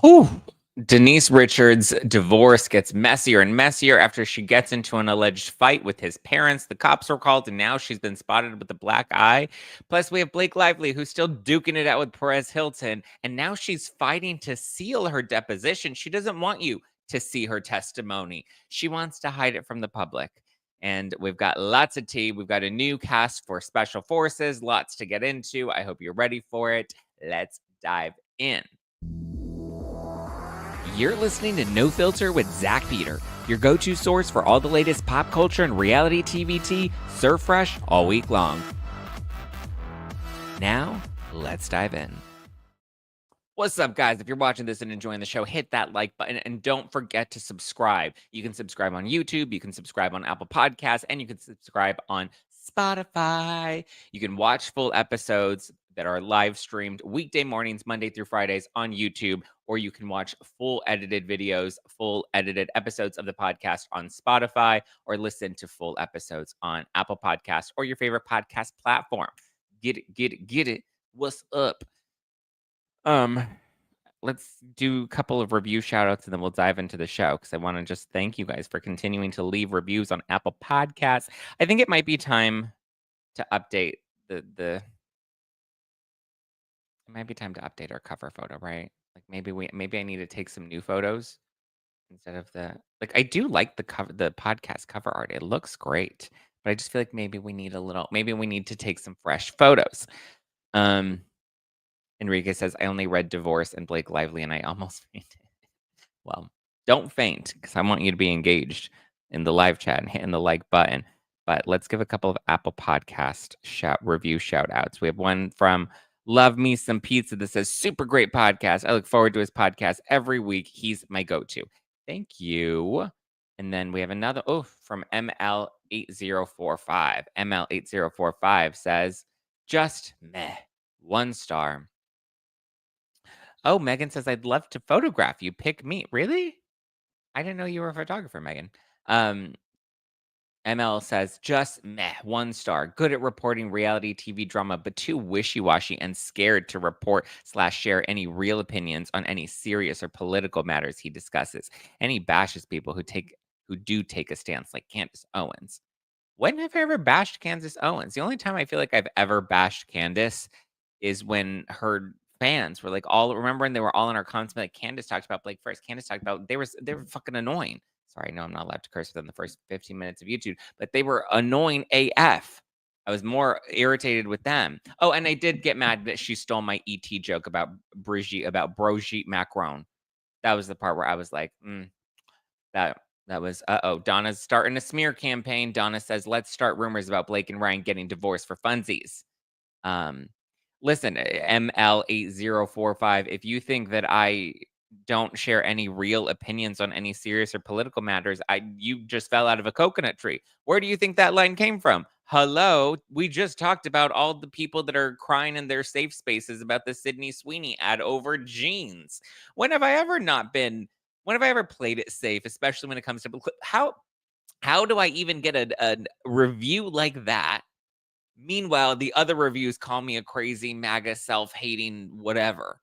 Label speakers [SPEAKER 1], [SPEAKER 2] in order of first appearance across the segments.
[SPEAKER 1] Whew. Denise Richards' divorce gets messier and messier after she gets into an alleged fight with his parents. The cops were called, and now she's been spotted with a black eye. Plus, we have Blake Lively, who's still duking it out with Perez Hilton, and now she's fighting to seal her deposition. She doesn't want you to see her testimony. She wants to hide it from the public. And we've got lots of tea. We've got a new cast for Special Forces, lots to get into. I hope you're ready for it. Let's dive in. You're listening to No Filter with Zack Peter, your go-to source for all the latest pop culture and reality TV tea, served fresh all week long. Now, let's dive in. What's up, guys? If you're watching this and enjoying the show, hit that like button and don't forget to subscribe. You can subscribe on YouTube, you can subscribe on Apple Podcasts, and you can subscribe on Spotify. You can watch full episodes that are live streamed weekday mornings, Monday through Fridays on YouTube, or you can watch full edited videos, full edited episodes of the podcast on Spotify, or listen to full episodes on Apple Podcasts or your favorite podcast platform. Get it, get it, get it. What's up? Let's do a couple of review shout outs and then we'll dive into the show because I want to just thank you guys for continuing to leave reviews on Apple Podcasts. I think it might be time to update it might be time to update our cover photo, right? Like maybe I need to take some new photos instead of I do like the podcast cover art. It looks great, but I just feel like maybe we need to take some fresh photos. Enrique says, I only read Divorce and Blake Lively and I almost fainted. Well, don't faint because I want you to be engaged in the live chat and hitting the like button. But let's give a couple of Apple Podcast review shout outs. We have one from Love Me Some Pizza that says, super great podcast. I look forward to his podcast every week. He's my go-to. Thank you. And then we have another, from ML8045. ML8045 says, just meh, 1 star. Oh, Megan says, I'd love to photograph you. Pick me. Really? I didn't know you were a photographer, Megan. ML says, just meh, 1 star. Good at reporting reality TV drama, but too wishy-washy and scared to report/share any real opinions on any serious or political matters he discusses. And he bashes people who do take a stance, like Candace Owens. When have I ever bashed Candace Owens? The only time I feel like I've ever bashed Candace is when her fans were remember when they were all in our comments, like Candace talked about Blake first. Candace talked about they were fucking annoying. Sorry, no, I'm not allowed to curse within the first 15 minutes of YouTube, but they were annoying AF. I was more irritated with them. Oh, and I did get mad that she stole my ET joke about Brigitte Macron. That was the part where I was like, that was, Donna's starting a smear campaign. Donna says, let's start rumors about Blake and Ryan getting divorced for funsies. Listen, ML8045, if you think that I don't share any real opinions on any serious or political matters, you just fell out of a coconut tree. Where do you think that line came from? Hello, we just talked about all the people that are crying in their safe spaces about the Sydney Sweeney ad over jeans. When have I ever played it safe, especially when it comes to how do I even get a review like that? Meanwhile, the other reviews call me a crazy MAGA self-hating whatever.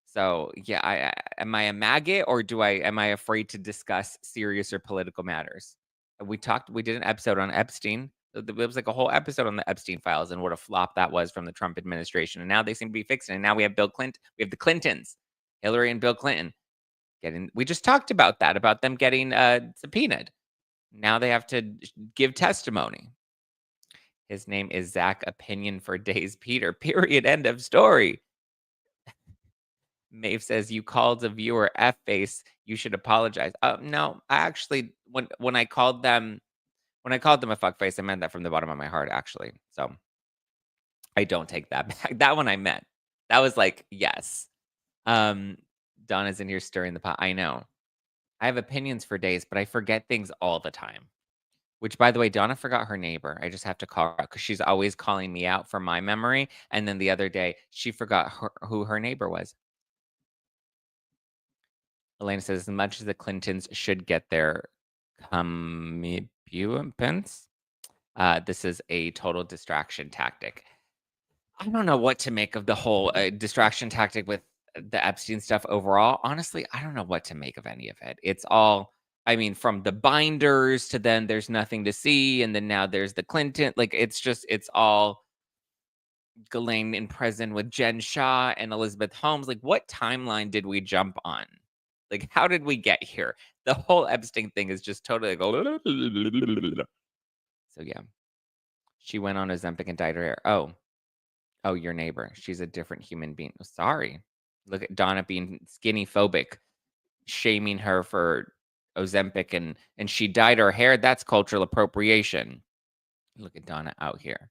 [SPEAKER 1] So yeah, am I a maggot or am I afraid to discuss serious or political matters? We did an episode on Epstein. It was like a whole episode on the Epstein files and what a flop that was from the Trump administration. And now they seem to be fixing it. And now we have Bill Clinton. We have the Clintons, Hillary and Bill Clinton we just talked about that, about them getting subpoenaed. Now they have to give testimony. His name is Zack Opinion for Days Peter. Period. End of story. Maeve says, you called a viewer F-face. You should apologize. No, I actually, when I called them a fuckface, I meant that from the bottom of my heart, actually. So I don't take that back. That one I meant. That was like, yes. Donna's in here stirring the pot. I know. I have opinions for days, but I forget things all the time. Which, by the way, Donna forgot her neighbor. I just have to call her out because she's always calling me out for my memory. And then the other day, she forgot who her neighbor was. Elena says, as much as the Clintons should get their comeuppance, this is a total distraction tactic. I don't know what to make of the whole distraction tactic with the Epstein stuff overall, honestly, I don't know what to make of any of it. It's all, I mean, from the binders to then there's nothing to see, and then now there's the Clinton. Like, it's all Ghislaine in prison with Jen Shah and Elizabeth Holmes. Like, what timeline did we jump on? Like, how did we get here? The whole Epstein thing is just totally like, so yeah, she went on Ozempic and dyed her hair. Oh, your neighbor. She's a different human being. Sorry. Look at Donna being skinny phobic, shaming her for Ozempic and she dyed her hair. That's cultural appropriation. Look at Donna out here.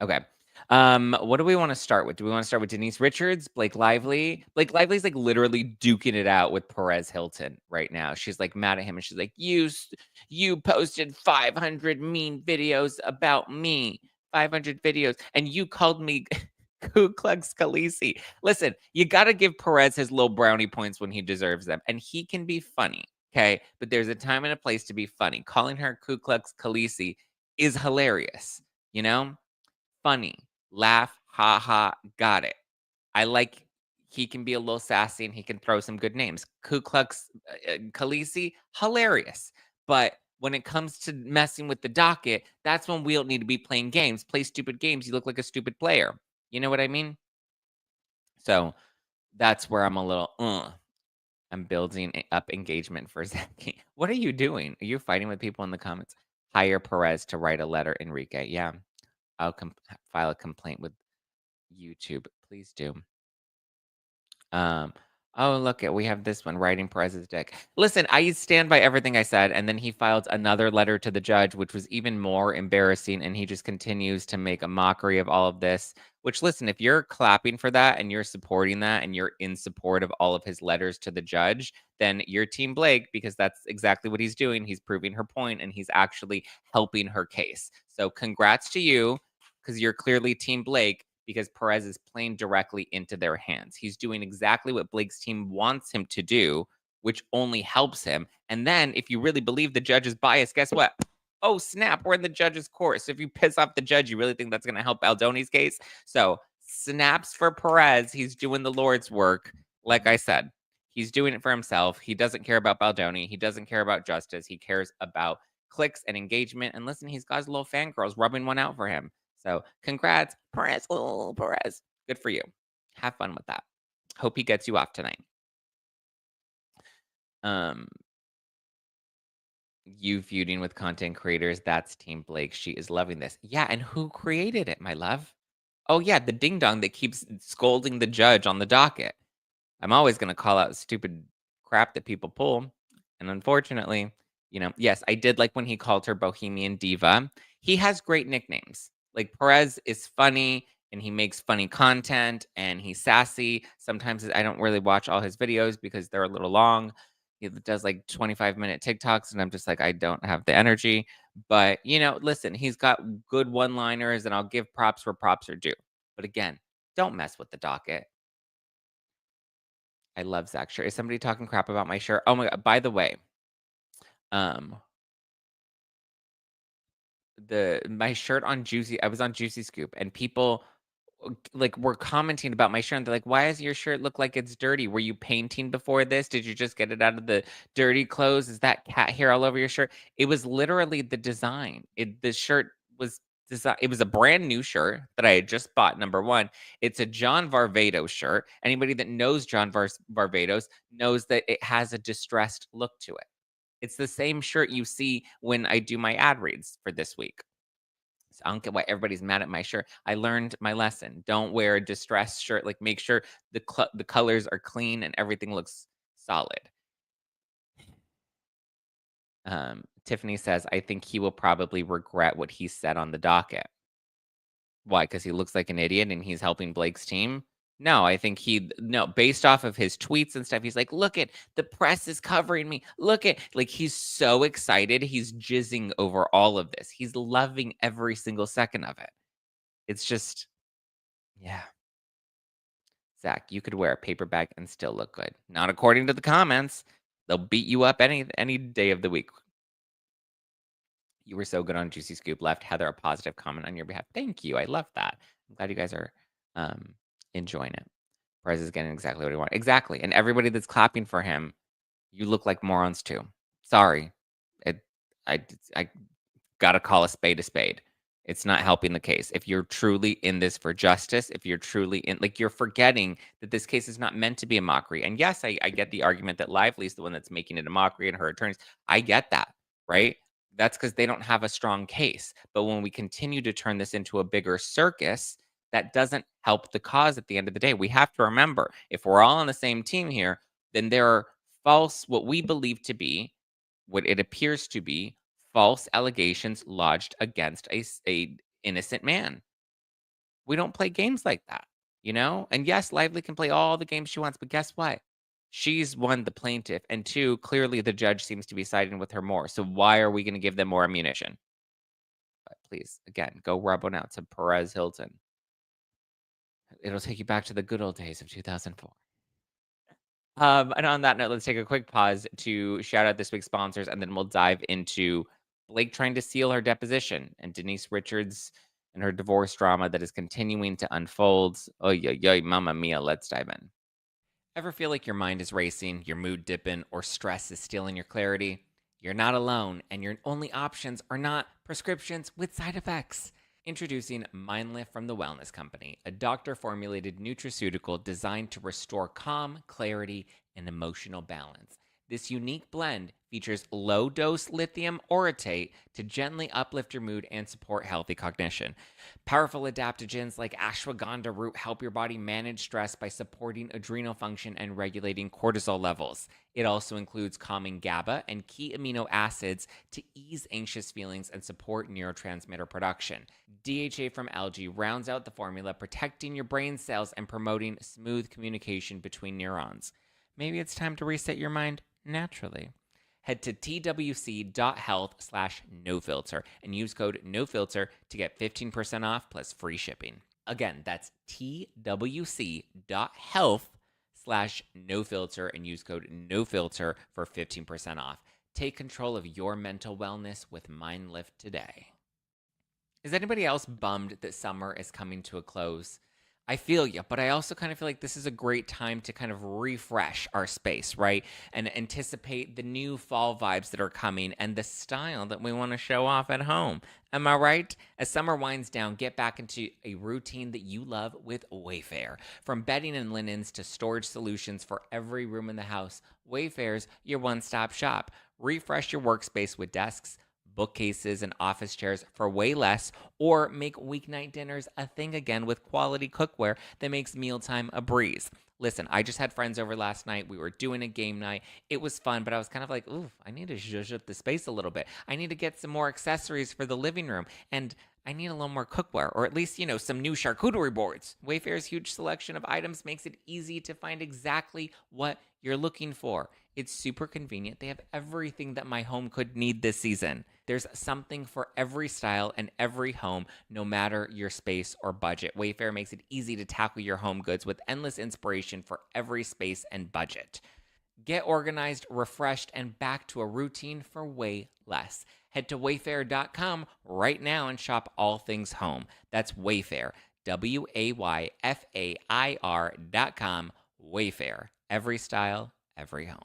[SPEAKER 1] Okay. What do we want to start with? Do we want to start with Denise Richards, Blake Lively? Blake Lively's like literally duking it out with Perez Hilton right now. She's like mad at him and she's like, you posted 500 mean videos about me. 500 videos and you called me Ku Klux Khaleesi. Listen, you got to give Perez his little brownie points when he deserves them, and he can be funny, okay? But there's a time and a place to be funny. Calling her Ku Klux Khaleesi is hilarious, you know? Funny, laugh, ha ha, got it. I like he can be a little sassy and he can throw some good names. Ku Klux Khaleesi, hilarious. But when it comes to messing with the docket, that's when we don't need to be playing games. Play stupid games. You look like a stupid player. You know what I mean? So that's where I'm a little, I'm building up engagement for Zack. What are you doing? Are you fighting with people in the comments? Hire Perez to write a letter, Enrique. Yeah, I'll file a complaint with YouTube. Please do. Um, oh, look at we have this one, writing Perez's dick. Listen, I stand by everything I said, and then he filed another letter to the judge, which was even more embarrassing, and he just continues to make a mockery of all of this. Which, listen, if you're clapping for that and you're supporting that and you're in support of all of his letters to the judge, then you're Team Blake because that's exactly what he's doing. He's proving her point and he's actually helping her case. So, congrats to you because you're clearly Team Blake because Perez is playing directly into their hands. He's doing exactly what Blake's team wants him to do, which only helps him. And then, if you really believe the judge is biased, guess what? Oh, snap, we're in the judge's court. So if you piss off the judge, you really think that's going to help Baldoni's case? So, snaps for Perez. He's doing the Lord's work. Like I said, he's doing it for himself. He doesn't care about Baldoni. He doesn't care about justice. He cares about clicks and engagement. And listen, he's got his little fangirls rubbing one out for him. So congrats, Perez. Oh, Perez. Good for you. Have fun with that. Hope he gets you off tonight. You feuding with content creators. That's Team Blake. She is loving this. Yeah, and who created it, my love? Oh, yeah, the ding dong that keeps scolding the judge on the docket. I'm always going to call out stupid crap that people pull. And unfortunately, yes, I did like when he called her Bohemian Diva. He has great nicknames. Like Perez is funny and he makes funny content and he's sassy. Sometimes I don't really watch all his videos because they're a little long. He does like 25-minute TikToks and I'm just like, I don't have the energy. But, listen, he's got good one-liners and I'll give props where props are due. But again, don't mess with the docket. I love Zack shirt. Is somebody talking crap about my shirt? Oh my god, by the way, um, my shirt on Juicy I was on Juicy Scoop and people like were commenting about my shirt and they're like, "Why does your shirt look like it's dirty? Were you painting before this? Did you just get it out of the dirty clothes? Is that cat hair all over your shirt?" It was literally the design. The shirt was it was a brand new shirt that I had just bought, number 1. It's a John Varvatos shirt. Anybody that knows John Varvatos knows that it has a distressed look to it. It's the same shirt you see when I do my ad reads for this week. So I don't get why everybody's mad at my shirt. I learned my lesson. Don't wear a distressed shirt. Like make sure the colors are clean and everything looks solid. Tiffany says, I think he will probably regret what he said on the docket. Why? Because he looks like an idiot and he's helping Blake's team? No, I think no, based off of his tweets and stuff, he's like, look at the press is covering me. Look at like he's so excited. He's jizzing over all of this. He's loving every single second of it. It's just, yeah. Zack, you could wear a paper bag and still look good. Not according to the comments. They'll beat you up any day of the week. You were so good on Juicy Scoop. Left Heather a positive comment on your behalf. Thank you. I love that. I'm glad you guys are enjoying it. Perez is getting exactly what he wanted. Exactly. And everybody that's clapping for him, you look like morons too. Sorry. It I gotta call a spade a spade. It's not helping the case. If you're truly in this for justice, if you're truly in, like, you're forgetting that this case is not meant to be a mockery. And yes, I get the argument that Lively's the one that's making it a mockery and her attorneys. I get that, right? That's because they don't have a strong case. But when we continue to turn this into a bigger circus, that doesn't help the cause at the end of the day. We have to remember, if we're all on the same team here, then there are what we believe to be, what it appears to be, false allegations lodged against a innocent man. We don't play games like that, you know? And yes, Lively can play all the games she wants, but guess what? She's one, the plaintiff, and two, clearly the judge seems to be siding with her more. So why are we going to give them more ammunition? But please, again, go rub one out to Perez Hilton. It'll take you back to the good old days of 2004. And on that note, let's take a quick pause to shout out this week's sponsors, and then we'll dive into Blake trying to seal her deposition and Denise Richards and her divorce drama that is continuing to unfold. Oh, yeah, mamma mia. Let's dive in. Ever feel like your mind is racing, your mood dipping, or stress is stealing your clarity? You're not alone, and your only options are not prescriptions with side effects. Introducing MindLift from the Wellness Company, a doctor formulated nutraceutical designed to restore calm, clarity, and emotional balance. This unique blend features low dose lithium orotate to gently uplift your mood and support healthy cognition. Powerful adaptogens like ashwagandha root help your body manage stress by supporting adrenal function and regulating cortisol levels. It also includes calming GABA and key amino acids to ease anxious feelings and support neurotransmitter production. DHA from algae rounds out the formula, protecting your brain cells and promoting smooth communication between neurons. Maybe it's time to reset your mind naturally. Head to twc.health/nofilter and use code NOFILTER to get 15% off plus free shipping. Again, that's twc.health/nofilter and use code NOFILTER for 15% off. Take control of your mental wellness with MindLift today. Is anybody else bummed that summer is coming to a close? I feel you, but I also kind of feel like this is a great time to kind of refresh our space, right? And anticipate the new fall vibes that are coming and the style that we want to show off at home. Am I right? As summer winds down, get back into a routine that you love with Wayfair. From bedding and linens to storage solutions for every room in the house, Wayfair's your one-stop shop. Refresh your workspace with desks, bookcases, and office chairs for way less, or make weeknight dinners a thing again with quality cookware that makes mealtime a breeze. Listen, I just had friends over last night. We were doing a game night. It was fun, but I was kind of like, ooh, I need to zhuzh up the space a little bit. I need to get some more accessories for the living room. And I need a little more cookware, or at least, some new charcuterie boards. Wayfair's huge selection of items makes it easy to find exactly what you're looking for. It's super convenient. They have everything that my home could need this season. There's something for every style and every home, no matter your space or budget. Wayfair makes it easy to tackle your home goods with endless inspiration for every space and budget. Get organized, refreshed, and back to a routine for way less. Head to wayfair.com right now and shop all things home. That's Wayfair, WAYFAIR.com. Wayfair, every style, every home.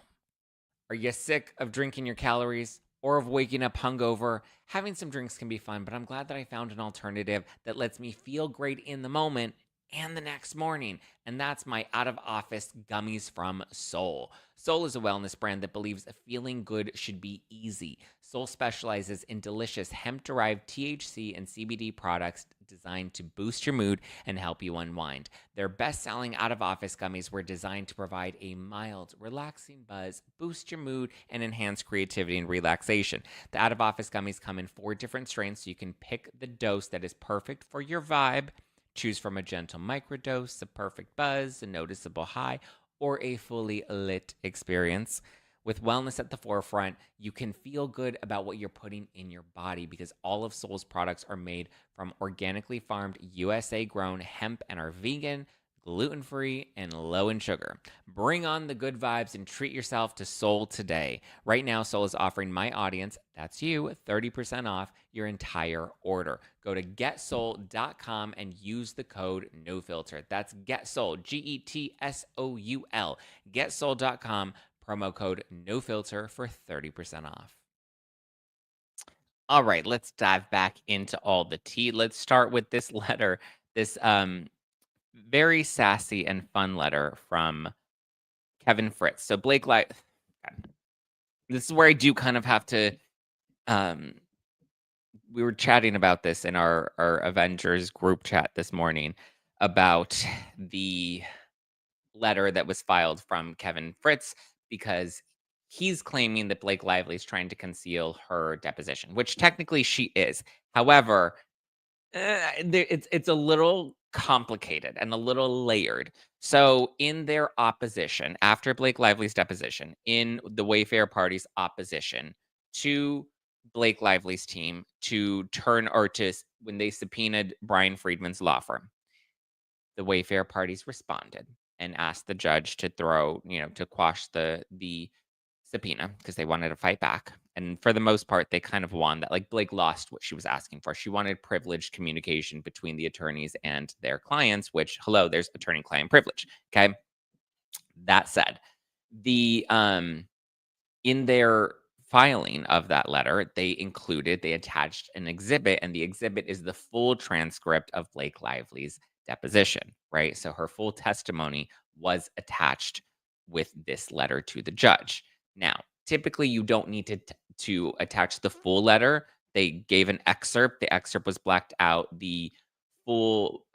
[SPEAKER 1] Are you sick of drinking your calories or of waking up hungover? Having some drinks can be fun, but I'm glad that I found an alternative that lets me feel great in the moment and the next morning. And that's my out of office gummies from Soul. Soul is a wellness brand that believes feeling good should be easy. Soul specializes in delicious hemp derived THC and CBD products designed to boost your mood and help you unwind. Their best selling out of office gummies were designed to provide a mild, relaxing buzz, boost your mood, and enhance creativity and relaxation. The out of office gummies come in 4 different strains, so you can pick the dose that is perfect for your vibe. Choose from a gentle microdose, a perfect buzz, a noticeable high, or a fully lit experience. With wellness at the forefront, you can feel good about what you're putting in your body because all of Soul's products are made from organically farmed, USA grown hemp and are vegan, gluten-free, and low in sugar. Bring on the good vibes and treat yourself to Soul today. Right now, Soul is offering my audience, that's you, 30% off your entire order. Go to getsoul.com and use the code NOFILTER. That's GetSoul, GETSOUL. Getsoul.com, promo code NOFILTER for 30% off. All right, let's dive back into all the tea. Let's start with this letter, this very sassy and fun letter from Kevin Fritz. So Blake this is where I do kind of have to um we were chatting about this in our Avengers group chat this morning about the letter that was filed from Kevin Fritz because he's claiming that Blake Lively is trying to conceal her deposition, which technically she is. However, it's a little complicated and a little layered. So, in their opposition, after Blake Lively's deposition, in the Wayfair Party's opposition to Blake Lively's team to turn or when they subpoenaed Brian Friedman's law firm, the Wayfair parties responded and asked the judge to to quash the subpoena because they wanted to fight back. And for the most part, they kind of won that. Like Blake lost what she was asking for. She wanted privileged communication between the attorneys and their clients, which, hello, there's attorney client privilege. Okay. That said, the in their filing of that letter, they attached an exhibit, and the exhibit is the full transcript of Blake Lively's deposition, right? So her full testimony was attached with this letter to the judge. Now, typically you don't need to attach the full letter. They gave an excerpt. The excerpt was blacked out. The full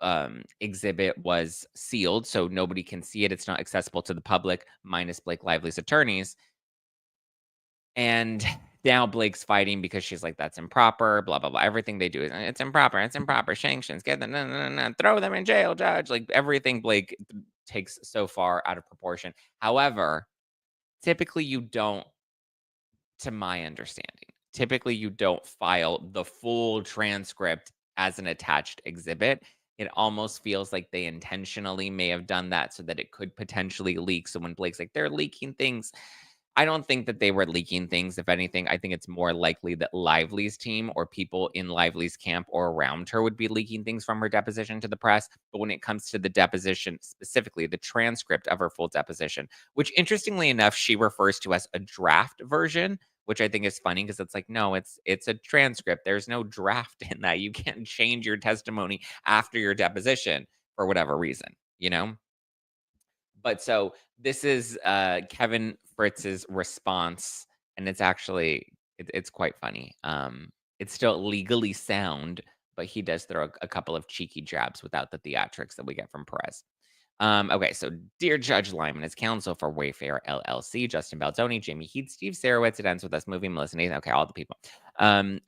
[SPEAKER 1] exhibit was sealed, so nobody can see it. It's not accessible to the public, minus Blake Lively's attorneys. And now Blake's fighting because she's like, "That's improper, blah, blah, blah." Everything they do is, "It's improper, it's improper, sanctions, get them, no, no, no, no, throw them in jail, judge." Like, everything Blake takes so far out of proportion. However, typically you don't, to my understanding, typically you don't file the full transcript as an attached exhibit. It almost feels like they intentionally may have done that so that it could potentially leak. So when Blake's like, "They're leaking things," I don't think that they were leaking things. If anything, I think it's more likely that Lively's team or people in Lively's camp or around her would be leaking things from her deposition to the press. But when it comes to the deposition, specifically the transcript of her full deposition, which interestingly enough, she refers to as a draft version, which I think is funny because it's like, no, it's a transcript. There's no draft in that. You can't change your testimony after your deposition for whatever reason, you know? But so this is Kevin Fritz's response, and it's actually it's quite funny. It's still legally sound, but he does throw a couple of cheeky jabs without the theatrics that we get from Perez. Okay, so dear Judge Lyman, as counsel for Wayfair LLC, Justin Baldoni, Jamie Heath, Steve Sarowitz, it ends with us moving, Melissa Nathan. Okay, all the people. Um,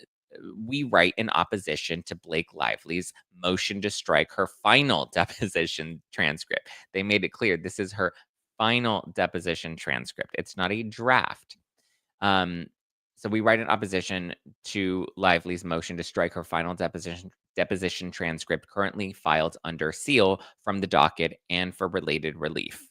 [SPEAKER 1] we write in opposition to Blake Lively's motion to strike her final deposition transcript. They made it clear this is her final deposition transcript. It's not a draft. Um, so we write in opposition to Lively's motion to strike her final deposition transcript currently filed under seal from the docket and for related relief.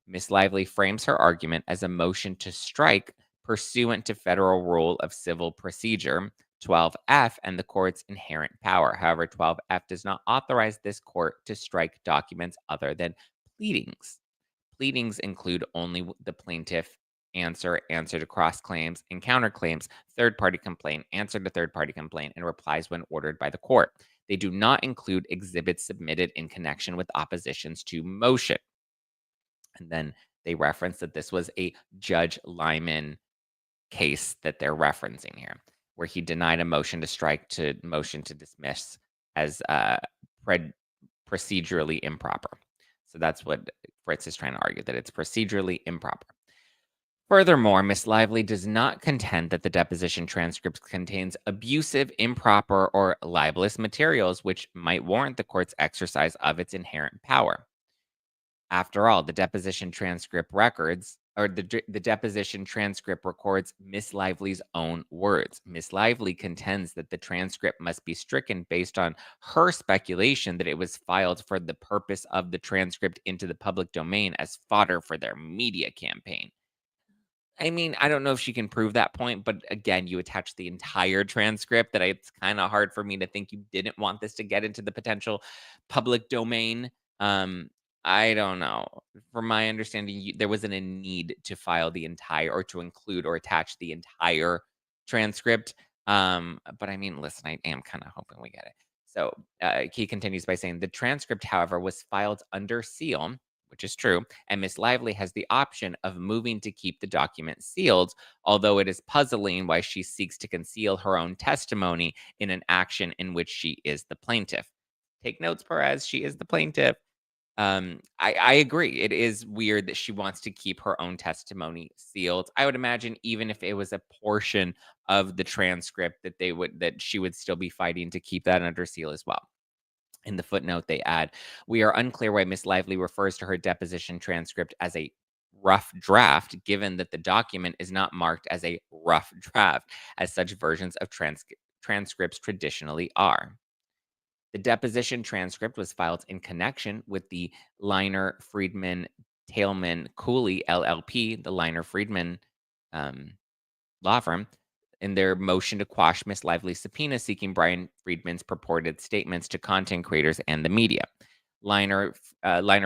[SPEAKER 1] Ms. Lively frames her argument as a motion to strike pursuant to Federal Rule of Civil Procedure 12F and the court's inherent power. However, 12F does not authorize this court to strike documents other than pleadings. Pleadings include only the plaintiff answer to cross claims and counterclaims, third party complaint, answer to third party complaint, and replies when ordered by the court. They do not include exhibits submitted in connection with oppositions to motion. And then they reference that this was a Judge Lyman case that they're referencing here, where he denied a motion to strike to motion to dismiss as procedurally improper. So that's what Fritz is trying to argue, that it's procedurally improper. Furthermore, Ms. Lively does not contend that the deposition transcript contains abusive, improper, or libelous materials which might warrant the court's exercise of its inherent power. After all, the deposition transcript records or the deposition transcript records Miss Lively's own words. Miss Lively contends that the transcript must be stricken based on her speculation that it was filed for the purpose of the transcript into the public domain as fodder for their media campaign. I mean, I don't know if she can prove that point, but again, you attach the entire transcript that it's kind of hard for me to think you didn't want this to get into the potential public domain. Um, I don't know. From my understanding, there wasn't a need to file the entire or to include or attach the entire transcript. But I mean, listen, I am kind of hoping we get it. So he continues by saying the transcript, however, was filed under seal, which is true, and Miss Lively has the option of moving to keep the document sealed, although it is puzzling why she seeks to conceal her own testimony in an action in which she is the plaintiff. Take notes, Perez. She is the plaintiff. I agree. It is weird that she wants to keep her own testimony sealed. I would imagine even if it was a portion of the transcript that she would still be fighting to keep that under seal as well. In the footnote, they add, we are unclear why Miss Lively refers to her deposition transcript as a rough draft, given that the document is not marked as a rough draft, as such versions of transcripts traditionally are. The deposition transcript was filed in connection with the Liner Friedman Tailman Cooley LLP, the Liner Friedman um, law firm, in their motion to quash Miss Lively's subpoena seeking Brian Friedman's purported statements to content creators and the media. Liner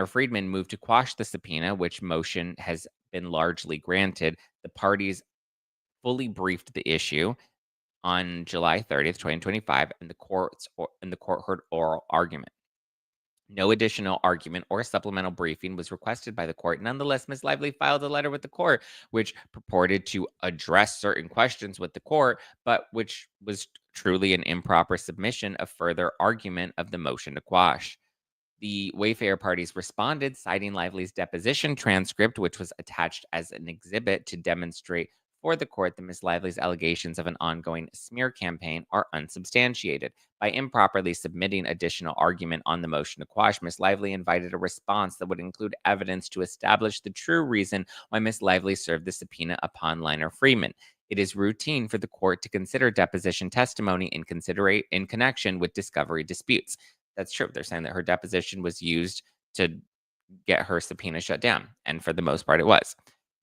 [SPEAKER 1] Friedman moved to quash the subpoena, which motion has been largely granted. The parties fully briefed the issue on July 30th, 2025, and the court heard oral argument. No additional argument or supplemental briefing was requested by the court. Nonetheless, Ms. Lively filed a letter with the court, which purported to address certain questions with the court, but which was truly an improper submission of further argument of the motion to quash. The Wayfair parties responded, citing Lively's deposition transcript, which was attached as an exhibit to demonstrate for the court that Ms. Lively's allegations of an ongoing smear campaign are unsubstantiated. By improperly submitting additional argument on the motion to quash, Ms. Lively invited a response that would include evidence to establish the true reason why Ms. Lively served the subpoena upon Liner Freeman. It is routine for the court to consider deposition testimony in connection with discovery disputes. That's true. They're saying that her deposition was used to get her subpoena shut down, and for the most part, it was.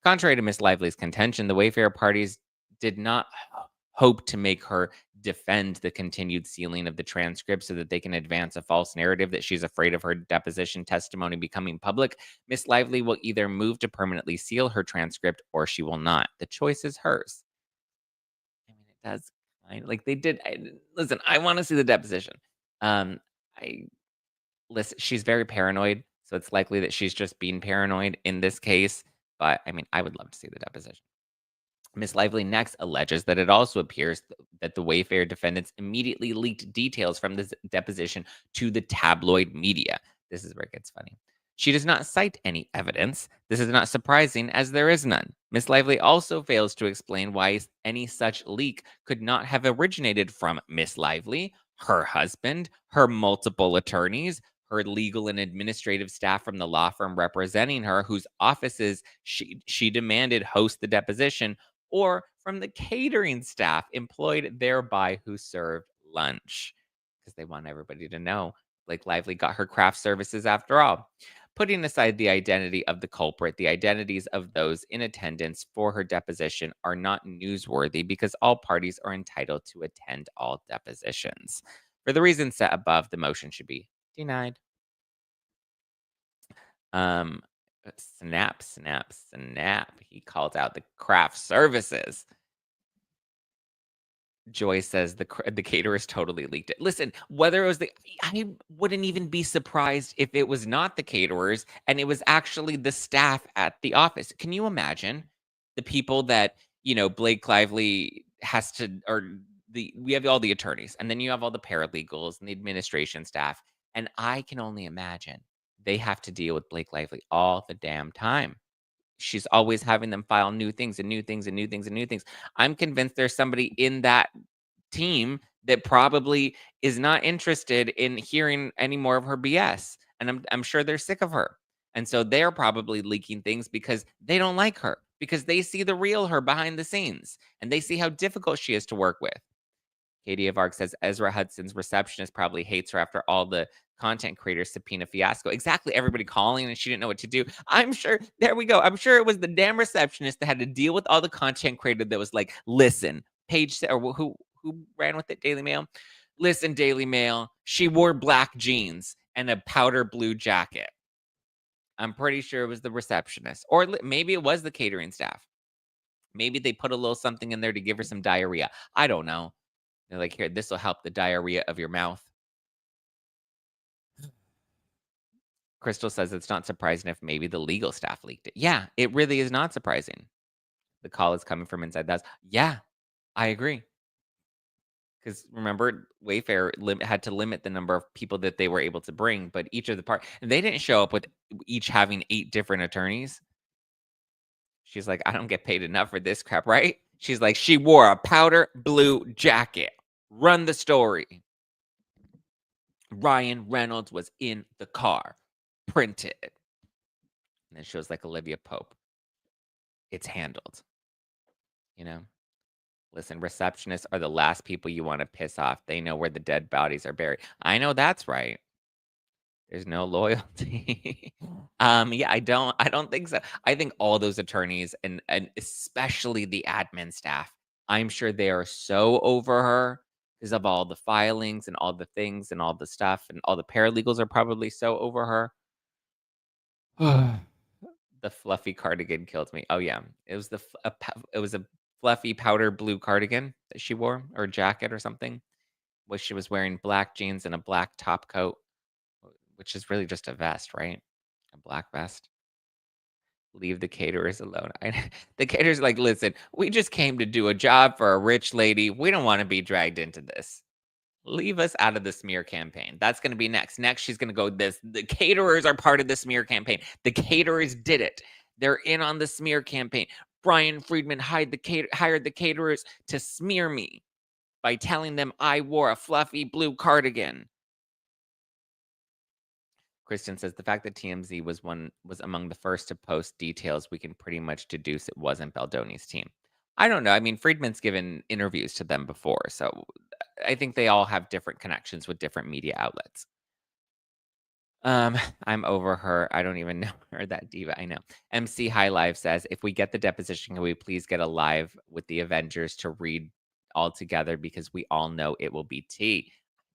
[SPEAKER 1] Contrary to Miss Lively's contention, the Wayfair parties did not hope to make her defend the continued sealing of the transcript so that they can advance a false narrative that she's afraid of her deposition testimony becoming public. Miss Lively will either move to permanently seal her transcript or she will not. The choice is hers. I mean, it does kind of like they did. Listen, I want to see the deposition. I listen, she's very paranoid, so it's likely that she's just being paranoid in this case. But I mean, I would love to see the deposition. Miss Lively next alleges that it also appears that the Wayfair defendants immediately leaked details from this deposition to the tabloid media. This is where it gets funny. She does not cite any evidence. This is not surprising, as there is none. Miss Lively also fails to explain why any such leak could not have originated from Miss Lively, her husband, her multiple attorneys, her legal and administrative staff from the law firm representing her, whose offices she demanded host the deposition, or from the catering staff employed thereby who served lunch. Because they want everybody to know Blake Lively got her craft services after all. Putting aside the identity of the culprit, the identities of those in attendance for her deposition are not newsworthy because all parties are entitled to attend all depositions. For the reasons set above, the motion should be denied. Um, snap, snap, snap. He called out the craft services. Joy says the caterers totally leaked it. Listen, whether it was I wouldn't even be surprised if it was not the caterers and it was actually the staff at the office. Can you imagine the people that, Blake Lively has to, or we have all the attorneys, and then you have all the paralegals and the administration staff. And I can only imagine they have to deal with Blake Lively all the damn time. She's always having them file new things and new things and new things and new things. I'm convinced there's somebody in that team that probably is not interested in hearing any more of her BS, and I'm sure they're sick of her. And so they're probably leaking things because they don't like her, because they see the real her behind the scenes and they see how difficult she is to work with. Katie of Arc says Ezra Hudson's receptionist probably hates her after all the content creator subpoena fiasco. Exactly. Everybody calling and she didn't know what to do. I'm sure. There we go. I'm sure it was the damn receptionist that had to deal with all the content creator that was like, listen, or who ran with it? Daily Mail. Listen, Daily Mail. She wore black jeans and a powder blue jacket. I'm pretty sure it was the receptionist, or maybe it was the catering staff. Maybe they put a little something in there to give her some diarrhea. I don't know. They're like, here, this will help the diarrhea of your mouth. Crystal says it's not surprising if maybe the legal staff leaked it. Yeah, it really is not surprising. The call is coming from inside the house. Yeah, I agree. Because remember, Wayfair had to limit the number of people that they were able to bring, but each of the they didn't show up with each having 8 different attorneys. She's like, I don't get paid enough for this crap, right? She's like, she wore a powder blue jacket. Run the story. Ryan Reynolds was in the car. Printed. And then shows like Olivia Pope. It's handled. You know? Listen, receptionists are the last people you want to piss off. They know where the dead bodies are buried. I know that's right. There's no loyalty. Yeah, I don't think so. I think all those attorneys and especially the admin staff, I'm sure they are so over her because of all the filings and all the things and all the stuff, and all the paralegals are probably so over her. The fluffy cardigan killed me. Oh yeah, it was it was a fluffy powder blue cardigan that she wore, or jacket or something. Was she was wearing black jeans and a black top coat, which is really just a vest, right? A black vest. Leave the caterers alone. The caterers like, listen, we just came to do a job for a rich lady. We don't want to be dragged into this. Leave us out of the smear campaign. That's going to be next. Next, she's going to go this. The caterers are part of the smear campaign. The caterers did it. They're in on the smear campaign. Brian Friedman hired the caterers to smear me by telling them I wore a fluffy blue cardigan. Kristen says the fact that TMZ was among the first to post details, we can pretty much deduce it wasn't Baldoni's team. I don't know. I mean, Friedman's given interviews to them before, so I think they all have different connections with different media outlets. I'm over her. I don't even know her, that diva. I know. MC High Live says, if we get the deposition, can we please get a live with the Avengers to read all together, because we all know it will be tea.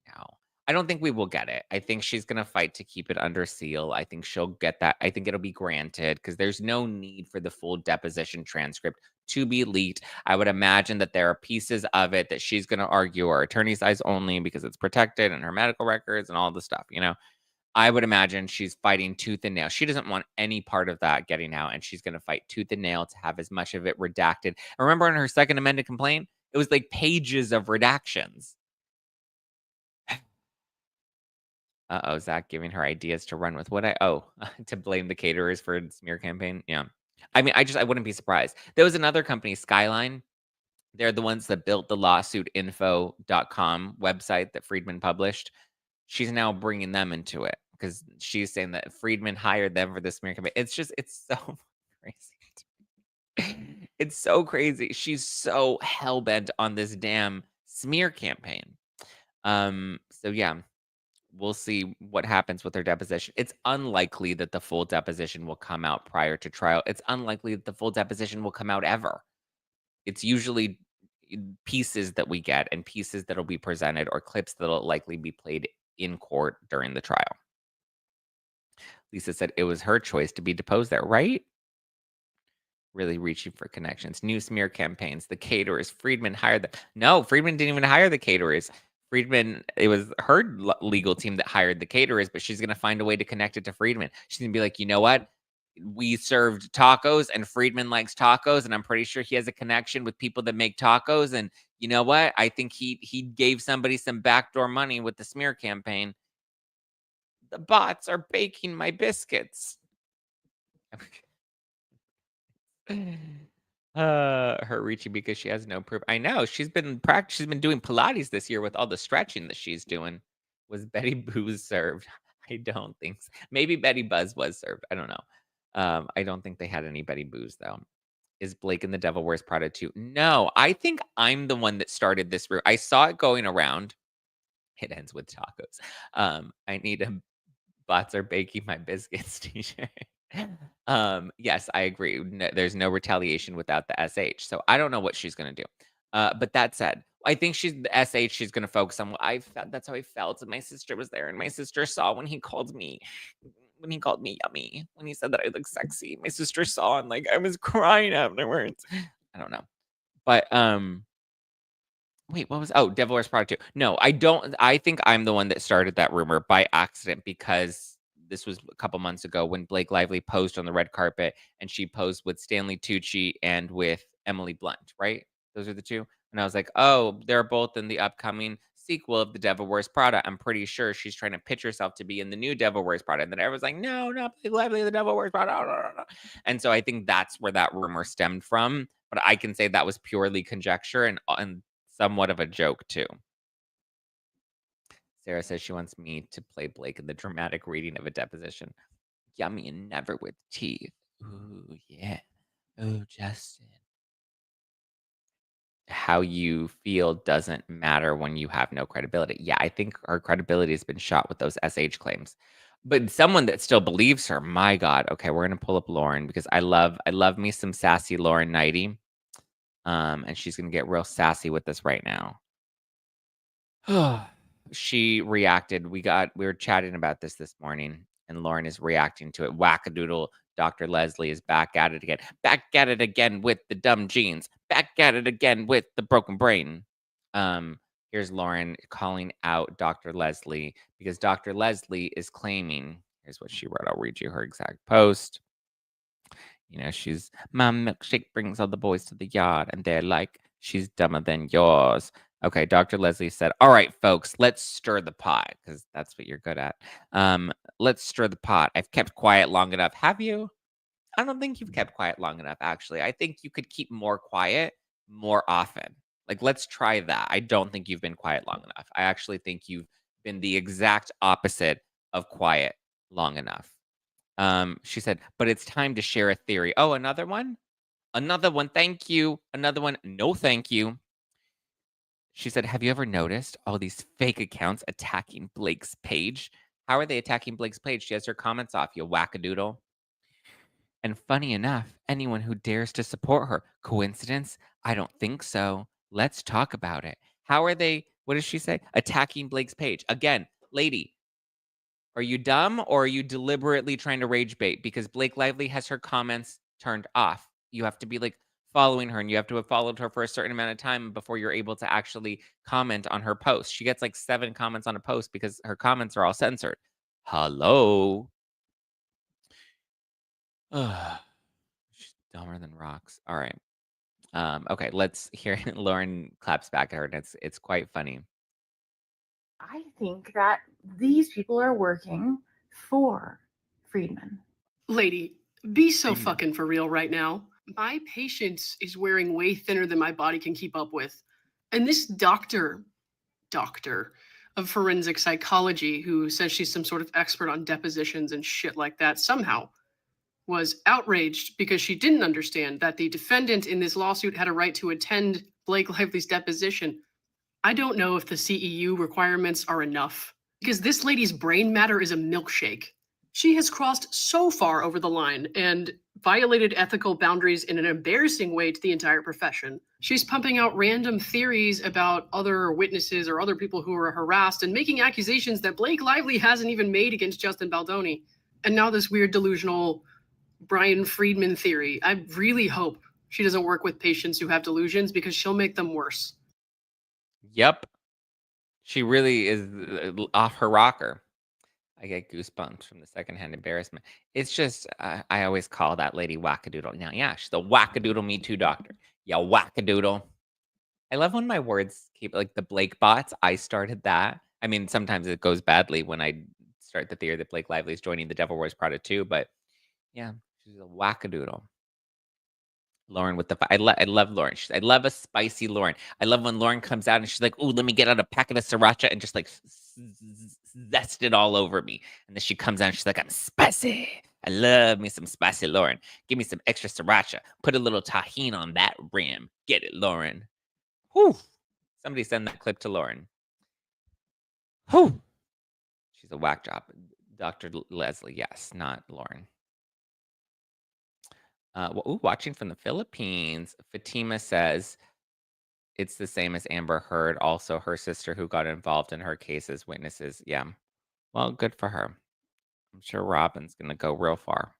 [SPEAKER 1] No, I don't think we will get it. I think she's gonna fight to keep it under seal. I think she'll get that. I think it'll be granted because there's no need for the full deposition transcript to be leaked. I would imagine that there are pieces of it that she's gonna argue are attorney's eyes only because it's protected and her medical records and all the stuff, you know. I would imagine she's fighting tooth and nail. She doesn't want any part of that getting out, and she's gonna fight tooth and nail to have as much of it redacted. Remember in her second amended complaint, it was like pages of redactions. Uh-oh, Zack giving her ideas to run with. To blame the caterers for the smear campaign? Yeah. I mean, I wouldn't be surprised. There was another company, Skyline. They're the ones that built the lawsuitinfo.com website that Friedman published. She's now bringing them into it because she's saying that Friedman hired them for the smear campaign. It's so crazy. It's so crazy. She's so hell-bent on this damn smear campaign. So yeah, we'll see what happens with her deposition. It's unlikely that the full deposition will come out prior to trial. It's unlikely that the full deposition will come out ever. It's usually pieces that we get and pieces that'll be presented, or clips that'll likely be played in court during the trial. Lisa said it was her choice to be deposed there, right? Really reaching for connections. New smear campaigns. The caterers. Friedman hired them. No, Friedman didn't even hire the caterers. Friedman, it was her legal team that hired the caterers, but she's going to find a way to connect it to Friedman. She's going to be like, you know what? We served tacos and Friedman likes tacos, and I'm pretty sure he has a connection with people that make tacos. And you know what? I think he gave somebody some backdoor money with the smear campaign. The bots are baking my biscuits. Her reaching because she has no proof. I know she's been doing Pilates this year with all the stretching that she's doing. Was Betty Boo's served? I don't think so. Maybe Betty Buzz was served. I don't know. I don't think they had any Betty Boos though. Is Blake in The Devil Wears Prada too? No, I think I'm the one that started this. I saw it going around. It ends with tacos. I need a bots are baking my biscuits t-shirt. Yes, I agree. There's no retaliation without the SH. So I don't know what she's gonna do. But that said, I think she's the SH. She's gonna focus on what I felt. That's how I felt. And my sister was there, and my sister saw when he called me yummy, when he said that I look sexy. My sister saw, and like I was crying afterwards. I don't know, but wait, what was Devil Wears Prada 2. No, I don't I think I'm the one that started that rumor by accident because this was a couple months ago when Blake Lively posed on the red carpet and she posed with Stanley Tucci and with Emily Blunt, right? Those are the two. And I was like, "Oh, they're both in the upcoming sequel of The Devil Wears Prada." I'm pretty sure she's trying to pitch herself to be in the new Devil Wears Prada. And then everyone's like, "No, not Blake Lively, The Devil Wears Prada." And so I think that's where that rumor stemmed from. But I can say that was purely conjecture and somewhat of a joke too. Sarah says she wants me to play Blake in the dramatic reading of a deposition. Yummy and never with teeth. Ooh, yeah. Oh, Justin. How you feel doesn't matter when you have no credibility. Yeah, I think her credibility has been shot with those SH claims. But someone that still believes her, my God. Okay, we're gonna pull up Lauren because I love me some sassy Lauren Nighty. And she's gonna get real sassy with this right now. She reacted. We were chatting about this morning, and Lauren is reacting to it. Wackadoodle. Dr. Leslie is back at it again. Back at it again with the dumb jeans. Back at it again with the broken brain. Here's Lauren calling out Dr. Leslie because Dr. Leslie is claiming. Here's what she wrote. I'll read you her exact post. You know, she's my milkshake brings all the boys to the yard, and they're like, she's dumber than yours. Okay, Dr. Leslie said, "All right, folks, let's stir the pot because that's what you're good at. Let's stir the pot. I've kept quiet long enough. Have you? I don't think you've kept quiet long enough, actually. I think you could keep more quiet more often. Like, let's try that. I don't think you've been quiet long enough. I actually think you've been the exact opposite of quiet long enough." She said, "But it's time to share a theory." Oh, another one? Another one. Thank you. Another one. No, thank you. She said, "Have you ever noticed all these fake accounts attacking Blake's page? How are they attacking Blake's page? She has her comments off, you wackadoodle. And funny enough, anyone who dares to support her. Coincidence? I don't think so. Let's talk about it. How are they, what does she say? Attacking Blake's page. Again, lady, are you dumb or are you deliberately trying to rage bait? Because Blake Lively has her comments turned off. You have to be like following her and you have to have followed her for a certain amount of time before you're able to actually comment on her post. She gets like 7 comments on a post because her comments are all censored. Hello. Ugh, she's dumber than rocks. All right. Okay, let's hear Lauren claps back at her and it's quite funny.
[SPEAKER 2] I think that these people are working for Friedman.
[SPEAKER 3] Lady, be so
[SPEAKER 1] Friedman.
[SPEAKER 3] fucking for real right now. My patience is wearing way thinner than my body can keep up with. And this doctor of forensic psychology who says she's some sort of expert on depositions and shit like that somehow was outraged because she didn't understand that the defendant in this lawsuit had a right to attend Blake Lively's deposition. I don't know if the CEU requirements are enough because this lady's brain matter is a milkshake. She has crossed so far over the line and violated ethical boundaries in an embarrassing way to the entire profession. She's pumping out random theories about other witnesses or other people who were harassed and making accusations that Blake Lively hasn't even made against Justin Baldoni. And now this weird delusional Brian Friedman theory. I really hope she doesn't work with patients who have delusions because she'll make them worse.
[SPEAKER 1] Yep. She really is off her rocker. I get goosebumps from the secondhand embarrassment. It's just, I always call that lady wackadoodle. Now, yeah, she's the wackadoodle Me Too doctor. Yeah, wackadoodle. I love when my words keep like the Blake bots. I started that. I mean, sometimes it goes badly when I start the theory that Blake Lively is joining the Devil Wears Prada too. But yeah, she's a wackadoodle. Lauren with the I love Lauren. I love a spicy Lauren. I love when Lauren comes out and she's like, "Oh, let me get out a packet of sriracha and just like zest it all over me." And then she comes out and she's like, "I'm spicy. I love me some spicy Lauren. Give me some extra sriracha. Put a little tahini on that rim. Get it, Lauren." Whew. Somebody send that clip to Lauren. Whew. She's a whack job. Dr. Leslie, yes, not Lauren. Watching from the Philippines, Fatima says it's the same as Amber Heard. Also, her sister who got involved in her case as witnesses. Yeah. Well, good for her. I'm sure Robin's going to go real far.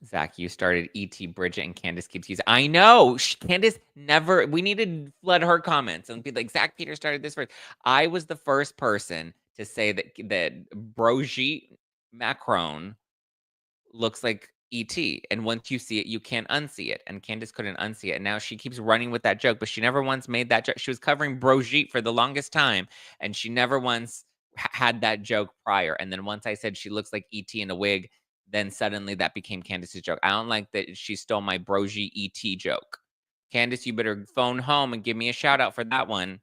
[SPEAKER 1] Zack, you started E.T. Bridget and Candace keeps using. I know. Candace never. We need to flood her comments and be like, Zack Peter started this first. I was the first person to say that Brigitte Macron looks like E.T. And once you see it, you can't unsee it. And Candace couldn't unsee it. And now she keeps running with that joke, but she never once made that joke. She was covering Brigitte for the longest time, and she never once had that joke prior. And then once I said she looks like E.T. in a wig, then suddenly that became Candace's joke. I don't like that she stole my Brigitte E.T. joke. Candace, you better phone home and give me a shout out for that one.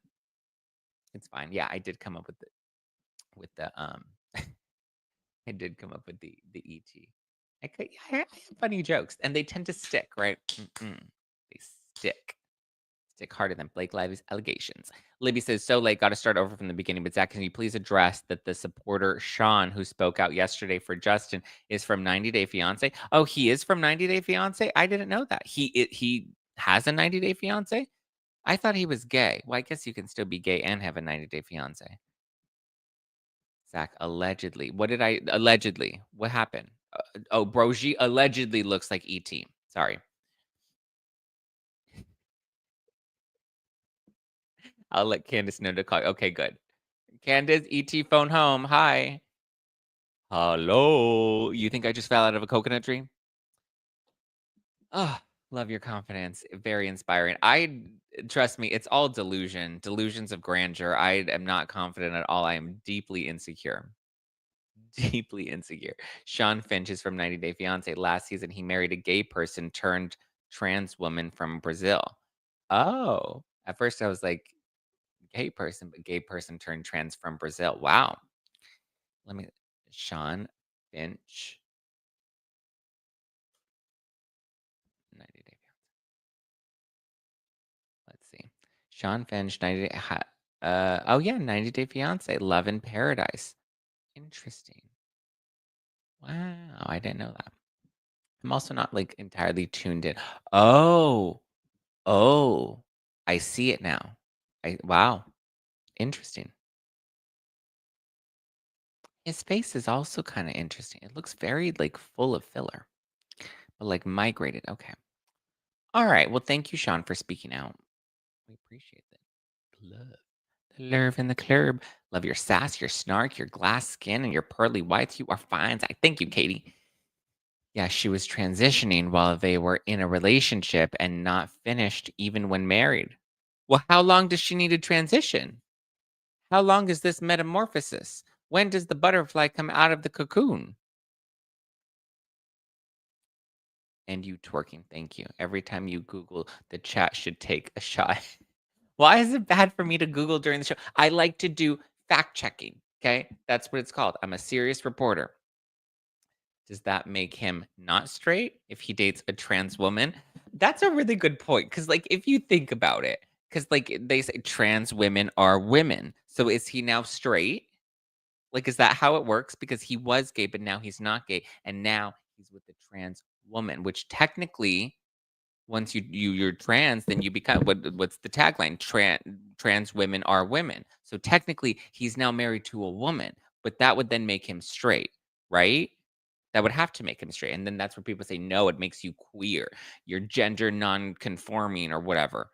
[SPEAKER 1] It's fine. Yeah, I did come up with the I did come up with the ET. I have funny jokes, and they tend to stick, right? They stick harder than Blake Lively's allegations. Libby says, so late, got to start over from the beginning. But Zack, can you please address that the supporter Sean, who spoke out yesterday for Justin, is from 90 Day Fiance? Oh, he is from 90 Day Fiance? I didn't know that. He has a 90 Day Fiance? I thought he was gay. Well, I guess you can still be gay and have a 90 Day Fiance. Zack, allegedly. Allegedly? What happened? Brogy allegedly looks like E.T. Sorry. I'll let Candace know to call. Okay, good. Candace, E.T. phone home. Hi. Hello. You think I just fell out of a coconut tree? Oh, love your confidence. Very inspiring. Trust me, it's all delusions of grandeur. I am not confident at all. I am deeply insecure. Deeply insecure. Sean Finch is from 90 Day Fiance. Last season, he married a gay person turned trans woman from Brazil. Oh, at first I was like, gay person, but gay person turned trans from Brazil. Wow. Sean Finch. 90 Day Fiance. Let's see. Sean Finch, 90 Day. Oh yeah, 90 Day Fiance. Love in Paradise. Interesting. Wow, I didn't know that. I'm also not like entirely tuned in. Oh, I see it now. Wow, interesting. His face is also kind of interesting. It looks very like full of filler, but like migrated. Okay. All right. Well, thank you, Sean, for speaking out. We appreciate that. The love in the club. Love your sass, your snark, your glass skin, and your pearly whites. You are fine. Thank you, Katie. Yeah, she was transitioning while they were in a relationship and not finished even when married. Well, how long does she need to transition? How long is this metamorphosis? When does the butterfly come out of the cocoon? And you twerking, thank you. Every time you Google, the chat should take a shot. Why is it bad for me to Google during the show? I like to do fact checking. Okay. That's what it's called. I'm a serious reporter. Does that make him not straight if he dates a trans woman? That's a really good point. Cause like if you think about it, because like they say trans women are women. So is he now straight? Like, is that how it works? Because he was gay, but now he's not gay. And now he's with a trans woman, which technically once you're trans, then you become what's the tagline? Trans women are women. So technically, he's now married to a woman, but that would then make him straight, right? That would have to make him straight, and then that's where people say, no, it makes you queer. You're gender non-conforming or whatever.